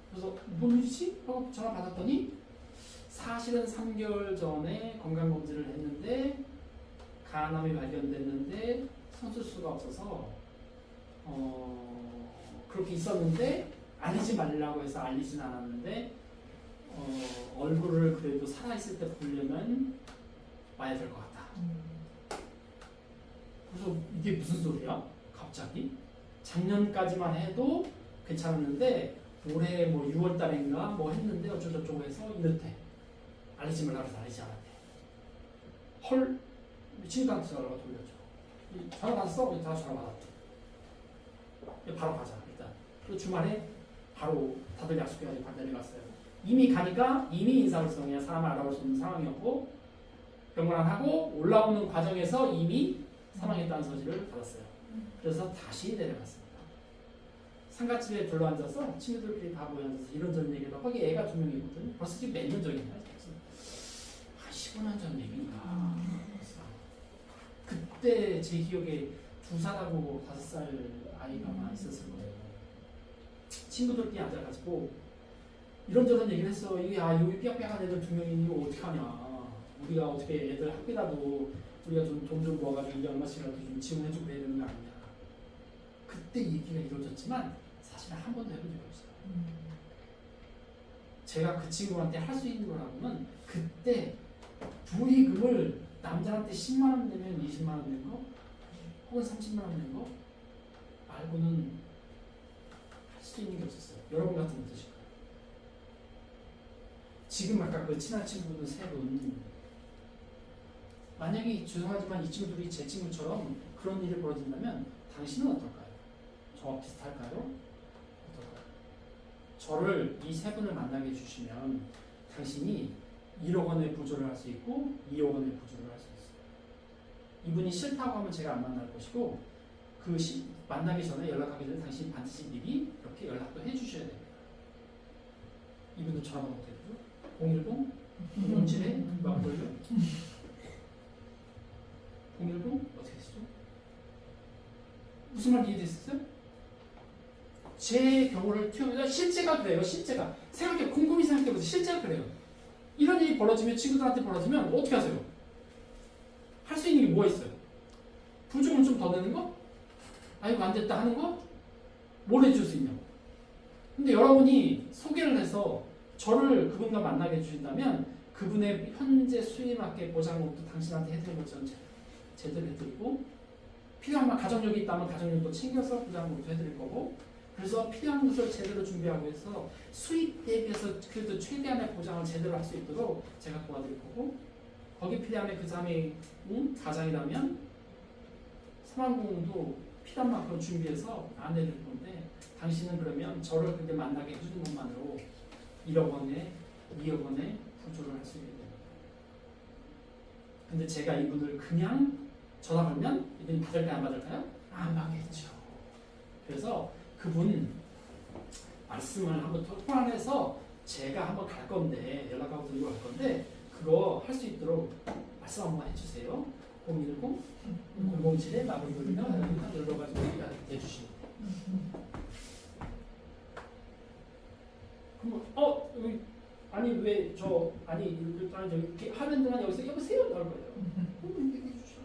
그래서 뭔 일이지? 하고 전화 받았더니 사실은 3개월 전에 건강검진을 했는데 간암이 발견됐는데 선수수가 없어서 그렇게 있었는데 알리지 말라고 해서 알리진 않았는데 얼굴을 그래도 살아있을 때 보려면 와야 될 것 같다. 그래서 이게 무슨 소리야? 갑자기? 작년까지만 해도 괜찮았는데 올해 뭐 6월 달인가 뭐 했는데 어쩌고저쩌고 해서 이렇대. 알리지 말라고 해서 알리지 않았대. 헐? 친구한테 전화가 돌렸죠. 전화 받았어? 다 전화 받았대. 바로 가자 일단. 또 주말에 바로 다들 약속해가지고 반대로 갔어요. 이미 가니까 이미 인사불성이야. 사람을 알아볼 수 없는 상황이었고 병원하고 올라오는 과정에서 이미 사망했다는 소식을 받았어요. 그래서 다시 내려갔습니다. 상가집에 둘러앉아서 친구들끼리 다 모여앉아서 이런저런 얘기를 하고 거기 애가 2명이거든요. 벌써 지금 몇 년 전인가? 한 15년 전 얘기인가? 그때 제 기억에 2살하고 5살 아이가 아마 있었을 거예요. 친구들끼리 앉아가지고 이런저런 얘기를 했어. 이게 여기 삐약삐약한 애들 2명이니 이거 어떡하냐. 우리가 어떻게 애들 학비라도 우리가 좀 돈 좀 모아가지고 1년에 얼마씩이라도 좀 지원해주고 해야 되는 거 아니냐. 그때 얘기가 이루어졌지만 사실 한 번도 해본 적이 없어요. 제가 그 친구한테 할 수 있는 거라고는 그때 불이익을 남자한테 10만 원 내면 20만 원 낸 거 혹은 30만 원 낸 거 말고는 할 수 있는 게 없었어요. 여러분 같은 어떠실 까요? 지금 아까 그 친한 친구들 3분 만약에 죄송하지만 이 친구들이 제 친구처럼 그런 일이 벌어진다면 당신은 어떨까요? 저와 비슷할까요? 어떨까요? 저를 이 3분을 만나게 해주시면 당신이 1억 원의 부조를 할 수 있고 2억 원의 부조를 할 수 있어요. 이분이 싫다고 하면 제가 안 만날 것이고 만나기 전에 연락하기 전에 당신이 반드시 미리 이렇게 연락도 해주셔야 됩니다. 이분도 전화번호 어떻게 되죠? 010? 07에? 막 걸려? 010? 어떻게 되시죠? 무슨 말 이해됐어요? 제 경우를 튀어내자 실제가 그래요. 실제가 곰곰이 생각해보세요. 실제가 그래요. 이런 일이 벌어지면 친구들한테 벌어지면 어떻게 하세요? 할 수 있는 게 뭐가 있어요? 부족을 좀 더 내는 거? 아이고 안 됐다 하는 거? 뭘 해줄 수 있냐고. 근데 여러분이 소개를 해서 저를 그분과 만나게 해주신다면 그분의 현재 수입에 맞게 보장목도 당신한테 해드릴 것처럼 제대로 해드리고 필요한 가정력이 있다면 가정력도 챙겨서 보장목도 해드릴 거고 그래서 필요한 것을 제대로 준비하고 해서 수입 대비해서 그래도 최대한의 보장을 제대로 할 수 있도록 제가 도와드릴 거고 거기 필요하면 그 사람이 가장이라면 사망공도 필요한 만큼 준비해서 안 해드릴 건데 당신은 그러면 저를 그렇게 만나게 해주는 것만으로 1억 원에 2억 원에 부조를 할 수 있게 됩니다. 근데 제가 이분을 그냥 전화 걸면 이분이 받을까요? 안 받을까요? 안 받겠죠. 그래서 그분 말씀을 한번 통화해서 제가 한번 갈 건데 연락하고 드리고 갈 건데 그거 할 수 있도록 말씀 한번 해주세요. 010 007에 마무리 돌리면 눌러가지고 해주시면 그럼 여기 아니 왜 저 아니 일단 이렇게 하는 동안 여기서 여보세요 나올 거예요. 얘기해 주시오.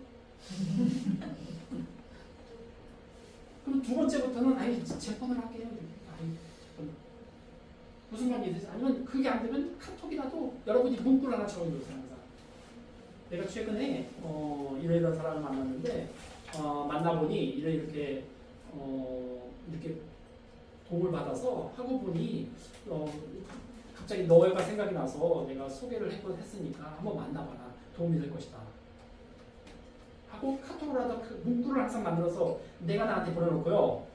그럼 두 번째부터는 아니 제 폰으로 할게요. 아니, 무슨 말이 되지? 아니면 그게 안 되면 카톡이라도 여러분이 문구를 하나 적어주세요. 항상. 내가 최근에 이런 사람을 만났는데 만나보니 이렇게 도움을 받아서 하고 보니 갑자기 너가 생각이 나서 내가 소개를 했으니까 한번 만나봐라. 도움이 될 것이다. 하고 카톡으로라도 문구를 항상 만들어서 내가 나한테 보내놓고요.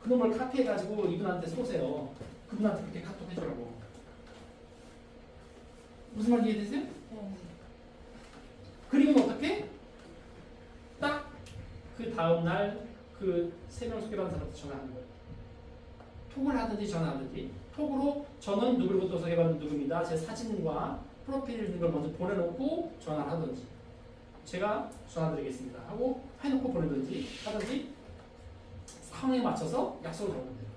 그놈을 카피해가지고 이분한테 쏘세요. 그분한테 그렇게 카톡 해주라고. 무슨 말인지 이해되세요? 네. 그리고 어떻게? 딱 그 다음날 그 3명 소개받은 사람한테 전화하는 거예요. 톡을 하든지 전화하든지 톡으로 저는 누구로부터 소개받은 누구입니다. 제 사진과 프로필 있는 걸 먼저 보내놓고 전화를 하든지 제가 전화드리겠습니다 하고 해놓고 보내든지 하든지 상황에 맞춰서 약속을 잡으면 돼요.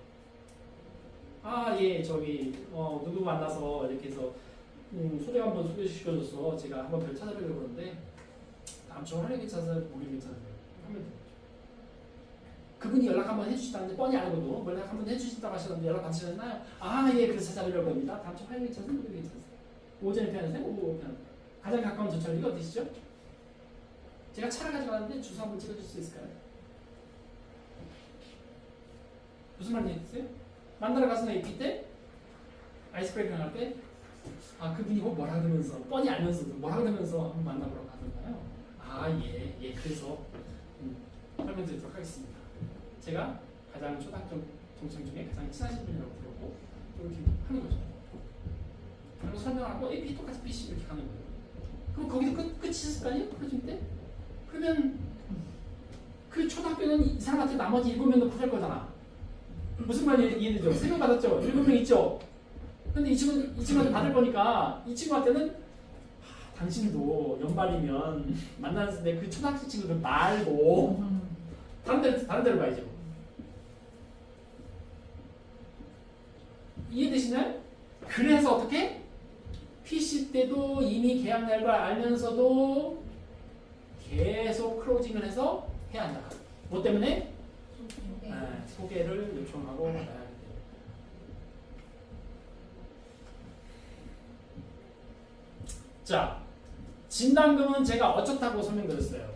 아, 예, 저기 누구 만나서 이렇게 해서 소개 한번 소개시켜줘서 제가 한번 별 찾아뵈려고 그러는데 다음 주 화요일 괜찮아서 목요일 괜찮아요 하면 돼요. 그분이 연락 한번 해주시다는데 뻔히 알고도 연락 한번 해주신다고 하셨는데 연락 받으셨나요? 아, 예, 그래서 찾아뵈려고 합니다. 다음 주 화요일 괜찮아서 목요일 괜찮아요. 오전에 편하세요? 오후 편하세요? 가장 가까운 전철역이 어디시죠? 제가 차를 가지고 왔는데 주소 한번 찍어줄 수 있을까요? 무슨 말인지 알겠어요? 만나러 가서 AP 때 아이스 브레이킹 할 때 그분이 뭐라 그러면서 뻔히 알면서도 뭐라 그러면서 한번 만나보러 가던가요? 예, 그래서 설명드리도록 하겠습니다. 제가 가장 초등학교 동창 중에 가장 친하신 분이라고 들었고 이렇게 하는 거죠. 그리고 설명하고 AP 똑같이 PC 이렇게 가는 거예요. 그럼 거기서 끝이었을 거 아니에요? 프로젝트 때? 그러면 그 초등학교는 이 사람한테 나머지 7명도 받을 거잖아. 무슨 말인지 이해되죠? 3명 받았죠? 7명 있죠? 근데 이 친구한테 받을 거니까 이 친구한테는 당신도 연말이면 만나는데 그 초등학생 친구들 말고 다른 데로 가야죠. 이해되시나요? 그래서 어떻게? PC 때도 이미 계약 날걸 알면서도 계속 클로징을 해서 해야 한다. 뭐 때문에? 소개를 요청하고 받아야 돼요. 자, 진단금은 제가 어쩌다고 설명드렸어요.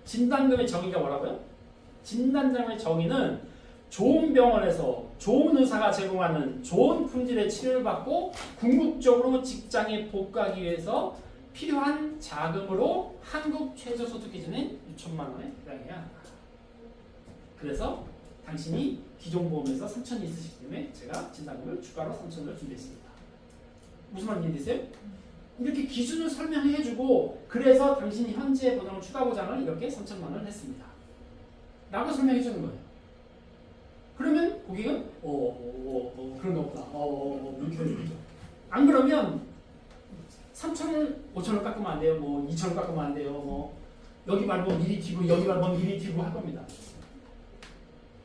진단금의 정의가 뭐라고요? 진단금의 정의는 좋은 병원에서 좋은 의사가 제공하는 좋은 품질의 치료를 받고 궁극적으로 직장에 복귀하기 위해서 필요한 자금으로 한국 최저소득 기준인 6천만 원에 해당해야 한다. 그래서 당신이 기존보험에서 3천이 있으시기 때문에 제가 진단금을 추가로 3천을 준비했습니다. 무슨 말인지 이해되세요? 이렇게 기준을 설명해주고 그래서 당신이 현재 보장 추가 보장을 이렇게 3천만 원을 했습니다. 라고 설명해주는 거예요. 그러면 고객은 그런가 보다. 이렇게 되죠. 안 그러면 3천을 5천을 깎으면 안 돼요. 2천을 깎으면 안 돼요. 여기 말고 미리 튀고 여기 말고 미리 튀고 할 겁니다.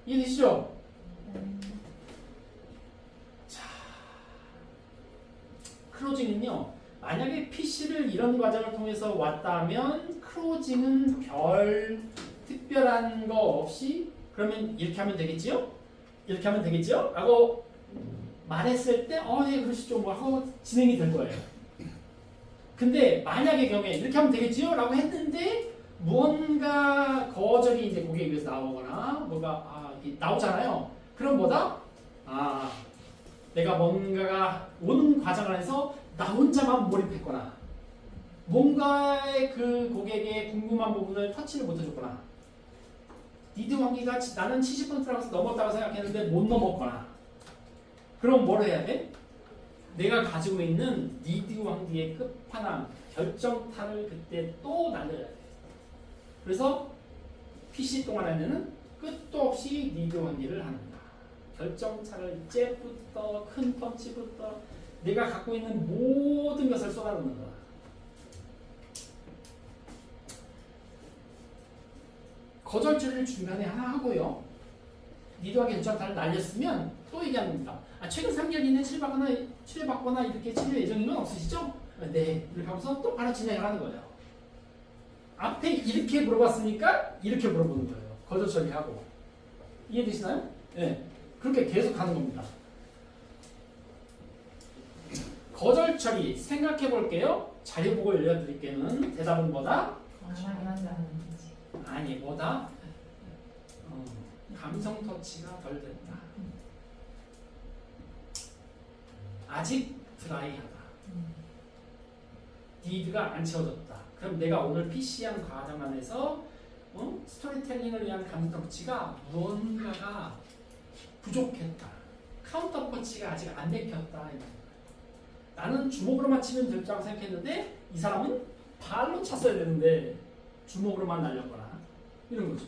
이해되시죠? 자, 클로징은요. 만약에 PC를 이런 과정을 통해서 왔다면 클로징은 별 특별한 거 없이 그러면 이렇게 하면 되겠지요? 이렇게 하면 되겠지요? 라고 말했을 때 예, 그러시죠. 하고 진행이 될 거예요. 근데 만약의 경우에 이렇게 하면 되겠지요? 라고 했는데 무언가 거절이 이제 고객에 의해서 나오거나 뭐가 나오잖아요. 그럼 뭐다? 내가 뭔가가 오는 과정 안에서 나 혼자만 몰입했거나 뭔가의 그 고객의 궁금한 부분을 터치를 못해줬거나 니드 환기가 나는 70%라고 넘었다고 생각했는데 못 넘었거나 그럼 뭘 해야 돼? 내가 가지고 있는 니드 환기의 끝판왕 결정타를 그때 또 날려야 돼. 그래서 PC 동안에는 끝도 없이 리드 관리를 하는다. 결정차를 잽부터 큰 펀치부터 내가 갖고 있는 모든 것을 쏟아붓는 거야. 거절줄을 중간에 하나 하고요. 리드와 결정타를 날렸으면 또 얘기하는 겁니다. 최근 3개월 이내에 치료받거나 이렇게 치료 예정인 건 없으시죠? 네. 이렇게 하면서 또 바로 진행을 하는 거예요. 앞에 이렇게 물어봤으니까 이렇게 물어보는 거예요. 거절 처리하고. 이해되시나요? 네. 그렇게 계속 가는 겁니다. 거절 처리 생각해 볼게요. 자료 보고 알려드릴게는 대답은 뭐다? 아니 뭐다? 감성 터치가 덜 됐다. 아직 드라이하다. 니드가 안 채워졌다. 그럼 내가 오늘 PC한 과정 안에서 스토리텔링을 위한 감성 터치가 무언가가 부족했다. 카운터 펀치가 아직 안 내켰다. 나는 주먹으로만 치면 될 줄 알고 생각했는데 이 사람은 발로 찼어야 되는데 주먹으로만 날렸거나 이런 거죠.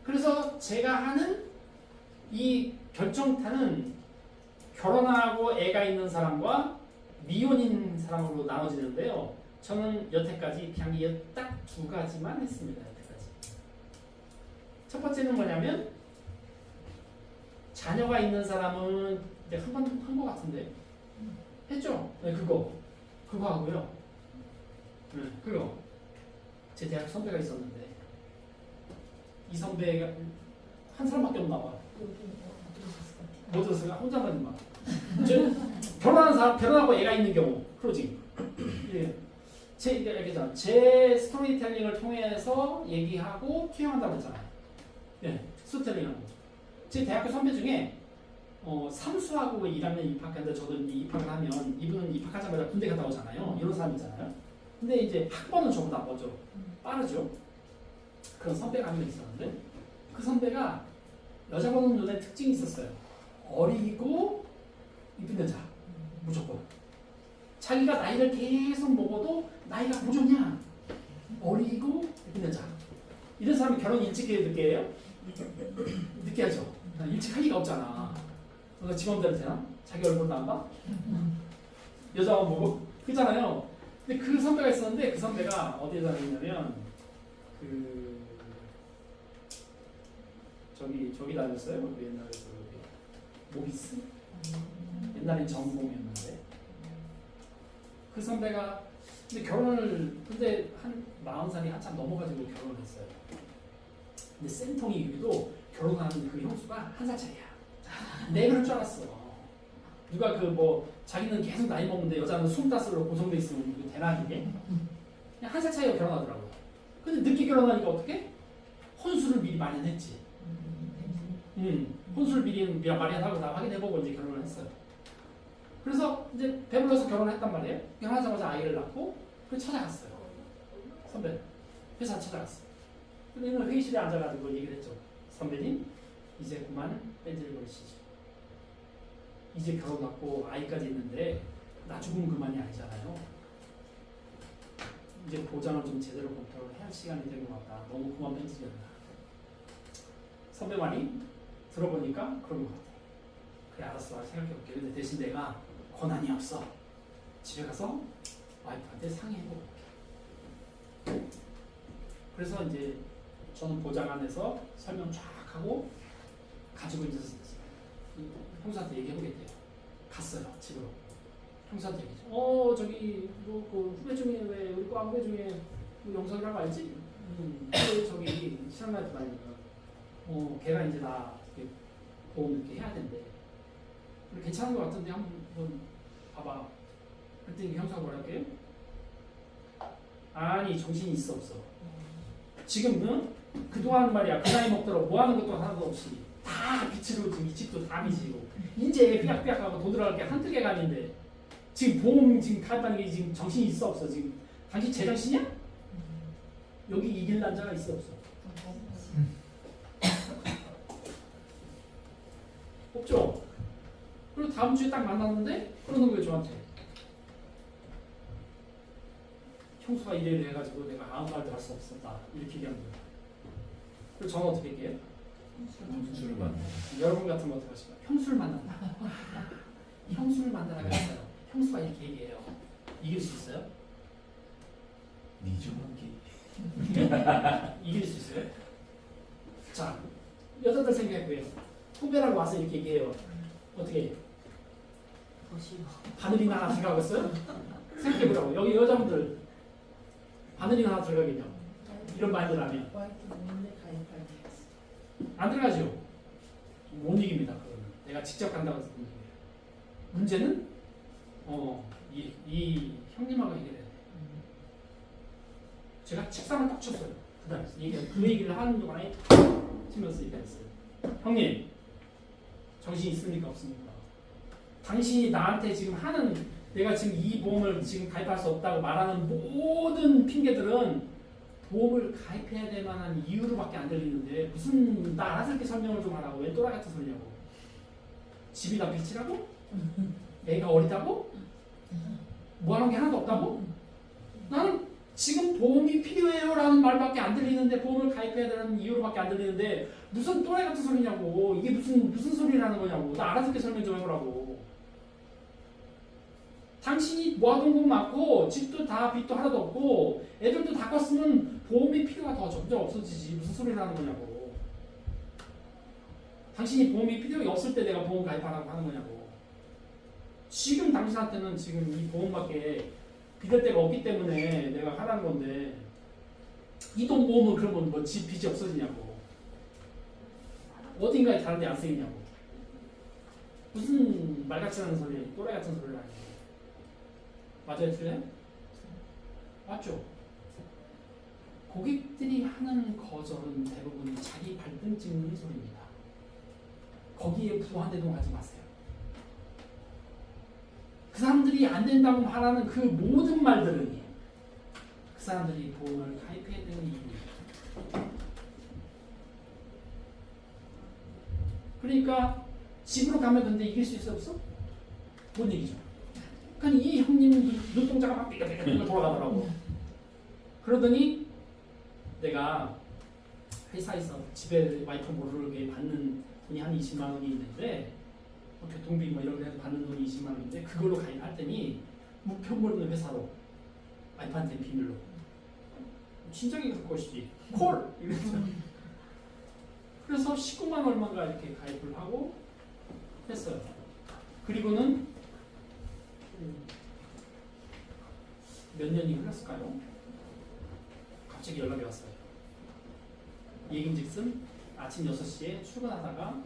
그래서 제가 하는 이 결정타는 결혼하고 애가 있는 사람과 미혼인 사람으로 나눠지는데요. 저는 여태까지 그냥 딱 두 가지만 했습니다. 여태까지. 첫 번째는 뭐냐면 자녀가 있는 사람은 내가 한 번 한 거 같은데 했죠? 네, 그거 하고요. 네, 그거 제 대학 선배가 있었는데 이 선배가 한 사람밖에 없나 봐. 못 들었어요? 혼자만 막. 결혼한 사람, 결혼하고 애가 있는 경우 크로징. 예. 제 스토리텔링을 통해서 얘기하고 투영한다고 했잖아요. 예, 스토리텔링하고. 제 대학교 선배 중에 삼수하고 1학년 입학했는데 저도 입학을 하면 이분은 입학하자마자 군대 갔다 오잖아요. 이런 사람이잖아요. 근데 이제 학번은 저보다 먼저 빠르죠. 그런 선배가 한 명 있었는데 그 선배가 여자 보는 눈에 특징이 있었어요. 어리고 이쁜 여자 무조건. 자기가 나이를 계속 먹어도 나이가 고조냐 어리고 이쁜 여자. 이런 사람이 결혼 일찍 해요 늦게 해요? 늦게 하죠. 일찍 할 리가 없잖아. 직원들 되나? 자기 얼굴도 안 봐? 여자만 보고? 그렇잖아요. 근데 그 선배가 있었는데 그 선배가 어디에 다녔냐면 저기 다녔어요. 그 옛날에 모비스? 옛날엔 전공이었는데 그 선배가 근데 한 40살이 한참 넘어가지고 결혼을 했어요. 근데 센통이 이유도 결혼하는 그 형수가 한 살 차이야. 내가 그럴 줄 알았어. 누가 자기는 계속 나이 먹는데 여자는 25살로 고정돼 있으면 이거 되나 이게? 그냥 한 살 차이로 결혼하더라고요. 근데 늦게 결혼하니까 어떻게? 혼수를 미리 마련했지. 혼수를 미리 마련하고 나 확인해보고 이제 결혼을 했어요. 그래서 이제 배불러서 결혼했단 말이에요. 결혼하자마자 아이를 낳고 그래서 찾아갔어요. 선배 회사 찾아갔어요. 근데 이날 회의실에 앉아가지고 얘기를 했죠. 선배님 이제 그만 뺀질을 버리시죠. 이제 결혼하고 아이까지 있는데 나 죽으면 그만이 아니잖아요. 이제 보장을 좀 제대로 검토를 해야 할 시간이 된 것 같다. 너무 그만 뺀질이었다. 선배 말이 들어보니까 그런 것 같아. 그래 알았어 생각해볼게. 근데 대신 내가 권한이 없어. 집에 가서 와이프한테 상의해보고 올게. 그래서 이제 저는 보장 안에서 설명 쫙 하고 가지고 이제 형사한테 얘기해보겠대요. 갔어요 집으로. 형사한테 얘기죠. 저기 그 후배 중에 왜 우리 과 후배 중에 영석이라고 알지? 저기 실험할 때 다니니까 걔가 이제 나 보험 이렇게 해야 된대. 괜찮은 것 같은데 한번 봐봐. 그랬더니 형사가 뭐라 할게요? 아니 정신이 있어 없어. 지금 그동안 말이야 그 나이 먹도록 뭐 하는 것도 하나도 없이 다 빚으로 지금 이 집도 다 빚이고 이제 삐약삐약하고 돈 들어갈 게 한두 개가 아닌데 지금 보험 지금 가입하는 게 지금 정신이 있어 없어. 지금 당신 제정신이야? 여기 이길 남자가 있어 없어? 없죠? 그리고 다음 주에 딱 만났는데 그러는 거예요 저한테. 형수가 이래 해가지고 내가 아무 말도 할 수 없었다 이렇게 얘기하는 거예요. 그리고 저는 어떻게 얘기해요? 형수를 만나. 여러분 같으면 어떻게 하실까요? 형수를 만난다. 형수를 만나라고 했어요. 형수가 이렇게 얘기해요. 이길 수 있어요? 니주먹기. 이길 수 있어요? 자, 여자들 생각해보세요. 후배라고 와서 이렇게 얘기해요. 어떻게 해요? 바늘이나 하나 들어가겠어요? 생각해보라고. 여기 여자분들 바늘이나 하나 들어가겠냐? 이런 말들 하면 화이트 모임에 가입할 안 들어가죠? 못 이깁니다. 그거는. 내가 직접 간다고 해서 못 이겨요. 문제는 이 형님하고 얘기를 해요. 제가 책상을 딱 쳤어요. 그 얘기를 하는 동안에 치면서 얘기했어요. 형님, 정신 있습니까? 없습니까? 당신이 나한테 지금 하는 내가 지금 이 보험을 지금 가입할 수 없다고 말하는 모든 핑계들은 보험을 가입해야 될 만한 이유로밖에 안 들리는데 무슨 나 알아듣게 설명을 좀 하라고 왜 또라이 같은 소리냐고. 집이 다 빚이라고? 애가 어리다고? 뭐 하는 게 하나도 없다고? 나는 지금 보험이 필요해요 라는 말밖에 안 들리는데 보험을 가입해야 되는 이유로밖에 안 들리는데 무슨 또라이 같은 소리냐고. 이게 무슨 소리라는 거냐고. 나 알아듣게 설명 좀 해보라고. 당신이 모아둔 돈 많고 집도 다 빚도 하나도 없고 애들도 다 컸으면 보험이 필요가 더 점점 없어지지. 무슨 소리라는 거냐고. 당신이 보험이 필요가 없을 때 내가 보험 가입하라고 하는 거냐고. 지금 당신한테는 지금 이 보험밖에 빚을 데가 없기 때문에 내가 하라는 건데 이동 보험은 그러면 뭐 집 빚이 없어지냐고. 어딘가에 다른 데 안 쓰이냐고. 무슨 말같지 않은 소리, 또라이 같은 소리를 하냐고. 맞아요, 틀려요? 맞죠? 고객들이 하는 거절은 대부분 자기 발등 찍는 소리입니다. 거기에 부한대동 하지 마세요. 그 사람들이 안 된다고 말하는 그 모든 말들은 그 사람들이 보험을 가입해야 되는 이유입니다. 그러니까 집으로 가면 근데 이길 수 있어 없어? 못 이기죠. 그러니까 이 형님 눈동자가 막 삐걱삐걱 돌아가더라고. 그러더니 내가 회사에서 집에 와이프 모르게 받는 돈이 한 20만 원이 있는데 교통비 뭐 이런 데서 받는 돈이 20만 원인데 그걸로 가입할 때니 무표 모르는 회사로 와이프한테 비밀로 친정에 갈 것이지 콜! 이랬죠. 그래서 19만 얼마가 이렇게 가입을 하고 했어요. 그리고는 몇 년이 흘렀을까요? 갑자기 연락이 왔어요. 얘긴즉슨 아침 6시에 출근하다가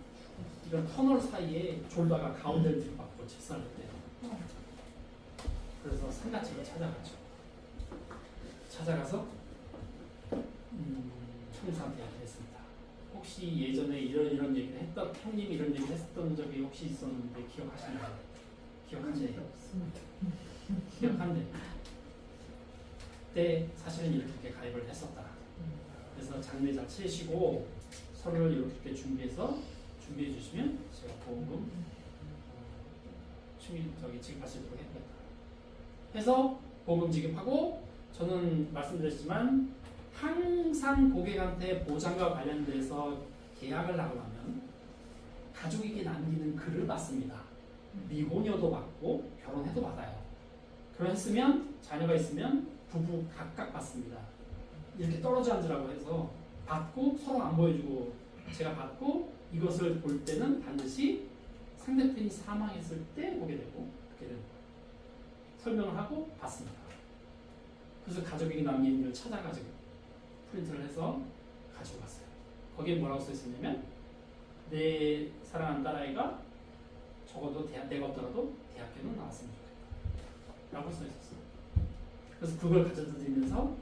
이런 터널 사이에 졸다가 가운데를 들어박고 직사를 했대요. 그래서 상가집을 찾아갔죠. 찾아가서 형사한테 얘기했습니다. 혹시 예전에 이런 얘기를 했던 형님이 이런 얘기를 했던 적이 혹시 있었는데 기억하시나요? 기억하세요? 기억한대. 그때 사실은 이렇게 가입을 했었다. 그래서 장례 잘 치시고 서류를 이렇게 준비해서 준비해 주시면 제가 보험금 지급할 수 있도록 했겠다. 해서 보험금 지급하고 저는 말씀드렸지만 항상 고객한테 보장과 관련돼서 계약을 하려면 가족에게 남기는 글을 받습니다. 미혼여도 받고 결혼해도 받아요. 결혼했으면 자녀가 있으면 부부 각각 받습니다. 이렇게 떨어져 앉으라고 해서 받고 서로 안 보여주고 제가 받고 이것을 볼 때는 반드시 상대편이 사망했을 때 보게 되고 그렇게 되는 거예요. 설명을 하고 받습니다. 그래서 가족에게 남긴 걸 찾아가지고 프린트를 해서 가지고 갔어요. 거기에 뭐라고 써 있었냐면 내 사랑하는 딸아이가 적어도 내가 없더라도 대학교는 나왔으면 좋겠다 라고 써 있었어요. 그래서 그걸 가져다 드리면서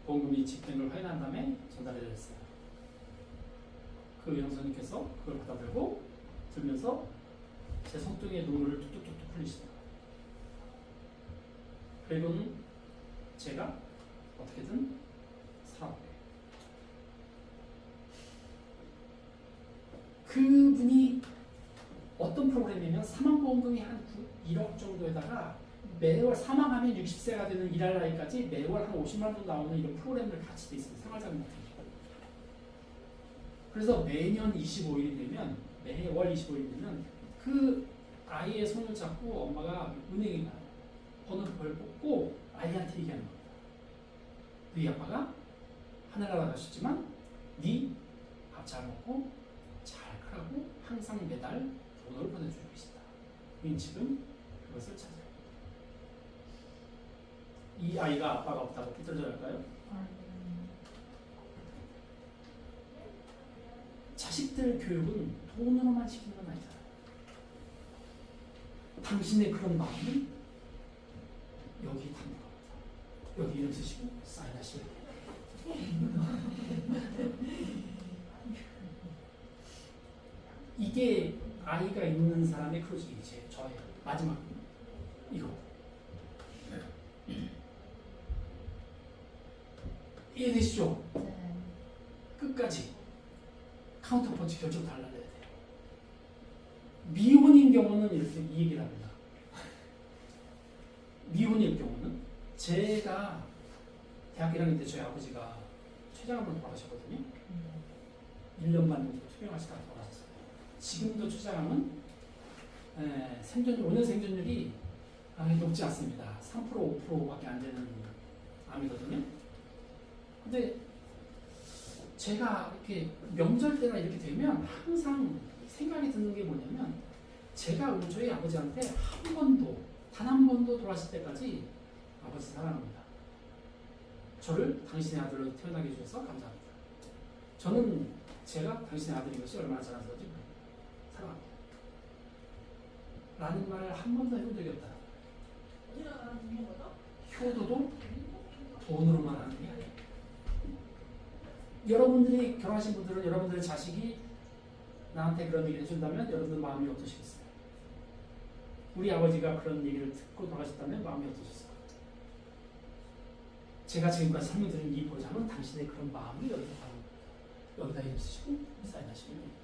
보험금이 집행을 걸 확인한 다음에 전달해 드렸어요. 그 영선님께서 그걸 받아 들고 들면서 제 손등에 눈물을 뚝뚝뚝뚝 흘리시더라고요. 그리고는 제가 어떻게든 살아보게. 그분이 어떤 프로그램이면 사망보험금이 한 1억 정도에다가 매월 사망하면 60세가 되는 일할 나이까지 매월 한 50만 원 나오는 이런 프로그램들 같이 돼 있습니다. 생활자금 같은 게. 그래서 매년 25일이 되면 매월 25일이 되면 그 아이의 손을 잡고 엄마가 은행에 가요. 번호를 뽑고 아이한테 얘기하는 겁니다. 너희 아빠가 하늘나라 가셨지만 네 밥 잘 먹고 잘 크라고 항상 매달 돈을 보내주고 계시다. 우린 지금 그것을 찾아요. 이 아이가 아빠가 없다고 삐뚤어져 할까요? 자식들 교육은 돈으로만 시키는 건 아니잖아요. 당신의 그런 마음은 여기 담는 겁니다. 여기 이름 쓰시고 사인하시면 돼요. 이게 아이가 있는 사람의 크로징이 저의 마지막 이거. 이해되시죠? 네. 끝까지 카운터 펀치 결정 달라내야 돼요. 미혼인 경우는 이렇게 이 얘기를 합니다. 미혼일 경우는 제가 대학 1학년 때 저희 아버지가 췌장암으로 돌아가셨거든요. 1년 반 정도 투병하시다가 돌아가셨어요. 지금도 췌장암은 생존율, 5년 생존율이 높지 않습니다. 3% 5%밖에 안 되는 암이거든요. 근데 제가 이렇게 명절 때나 이렇게 되면 항상 생각이 드는 게 뭐냐면 제가 저희 아버지한테 한 번도 단 한 번도 돌아가실 때까지 아버지 사랑합니다. 저를 당신의 아들로 태어나게 해주셔서 감사합니다. 저는 제가 당신의 아들인 것이 얼마나 자랑스러운지 사랑합니다. 라는 말을 한 번도 해본 적이 없다. 효도도 돈으로만 하는 게 아니에요. 여러분들이 결혼하신 분들은 여러분들의 자식이 나한테 그런 얘기를 해준다면 여러분들 마음이 어떠시겠어요? 우리 아버지가 그런 얘기를 듣고 돌아가셨다면 마음이 어떠셨어요? 제가 지금까지 설명드린 이 보장은 당신의 그런 마음이 여기다 이름 쓰시고 사인하시면 됩니다.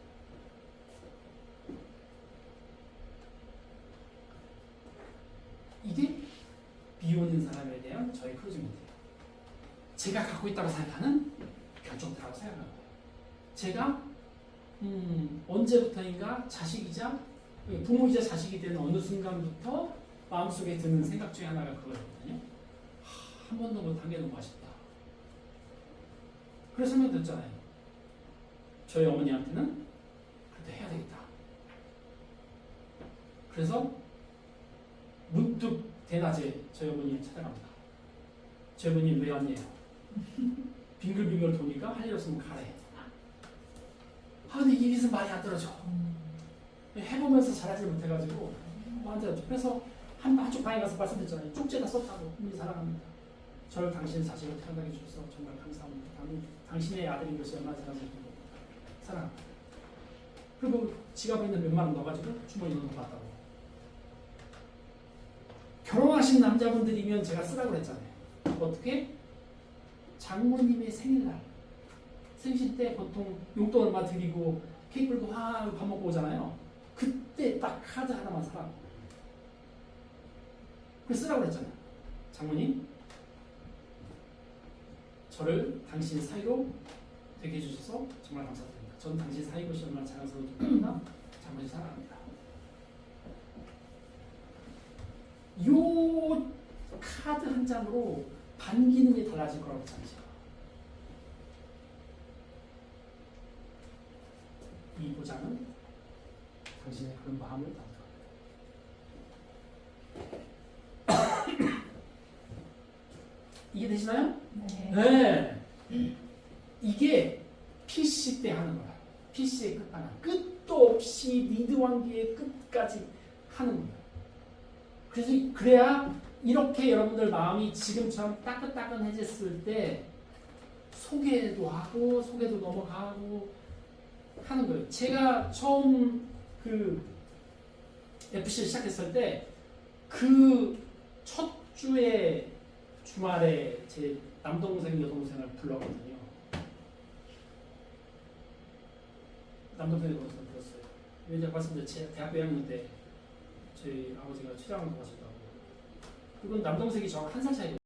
이게 비혼인 사람에 대한 저의 크로징인데요. 제가 갖고 있다고 생각하는 결정타라고 생각하는 거예요. 제가 언제부터인가 자식이자 부모이자 자식이 된 어느 순간부터 마음속에 드는 생각 중에 하나가 그거였거든요. 한 번도 못한 게 너무 아쉽다. 그래서 설명드렸잖아요. 저희 어머니한테는 그래도 해야 되겠다. 그래서 문득 대낮에 저희 어머니 찾아갑니다. 저희 어머니 왜 왔냐요? 빙글빙글 도니까 할 일 없으면 가래. 근데 입에서 말이 안 떨어져. 해보면서 잘하지 못해가지고 완전 그래서 한쪽 방에 가서 말씀드렸잖아요. 쪽지에다 썼다고. 사랑합니다. 저를 당신의 자식으로 태어나게 해주셔서 정말 감사합니다. 당신의 아들인 것이 얼마나 자랑스러운지 사랑합니다. 그리고 지갑에 있는 몇만 원 넣어가지고 주머니에 넣어봤다고. 결혼하신 남자분들이면 제가 쓰라고 그랬잖아요. 어떻게? 장모님의 생일날 생신 때 보통 용돈 얼마 드리고 케이크 불고 밥 먹고 오잖아요. 그때 딱 카드 하나만 사라. 그래서 쓰라고 그랬잖아요. 장모님 저를 당신 사이로 되게 해주셔서 정말 감사드립니다. 전 당신 사이 것이 얼마나 자랑스러운지 모릅니다. 장모님 사랑합니다. 요 카드 한 장으로 반기능이 달라질 거라고 했잖아요. 이 보장은 당신의 그런 마음을 담습니다. 이게 되시나요? 네. 네. 이게 PC 때 하는 거야. PC의 끝판왕. 끝도 없이 리드 관계의 끝까지 하는 거야. 그래서 그래야 이렇게 여러분들 마음이 지금처럼 따끈따끈해졌을 때 소개도 하고 소개도 넘어가고 하는 거예요. 제가 처음 그 FC를 시작했을 때 그 첫 주에 주말에 제 남동생 여동생을 불렀거든요. 남동생 여동생을 불렀어요. 왜냐면 말씀드렸죠. 대학교 2학년 때 저희 아버지가 췌장암 돌아가셨다고. 이건 남동생이 저랑 한 살 차이.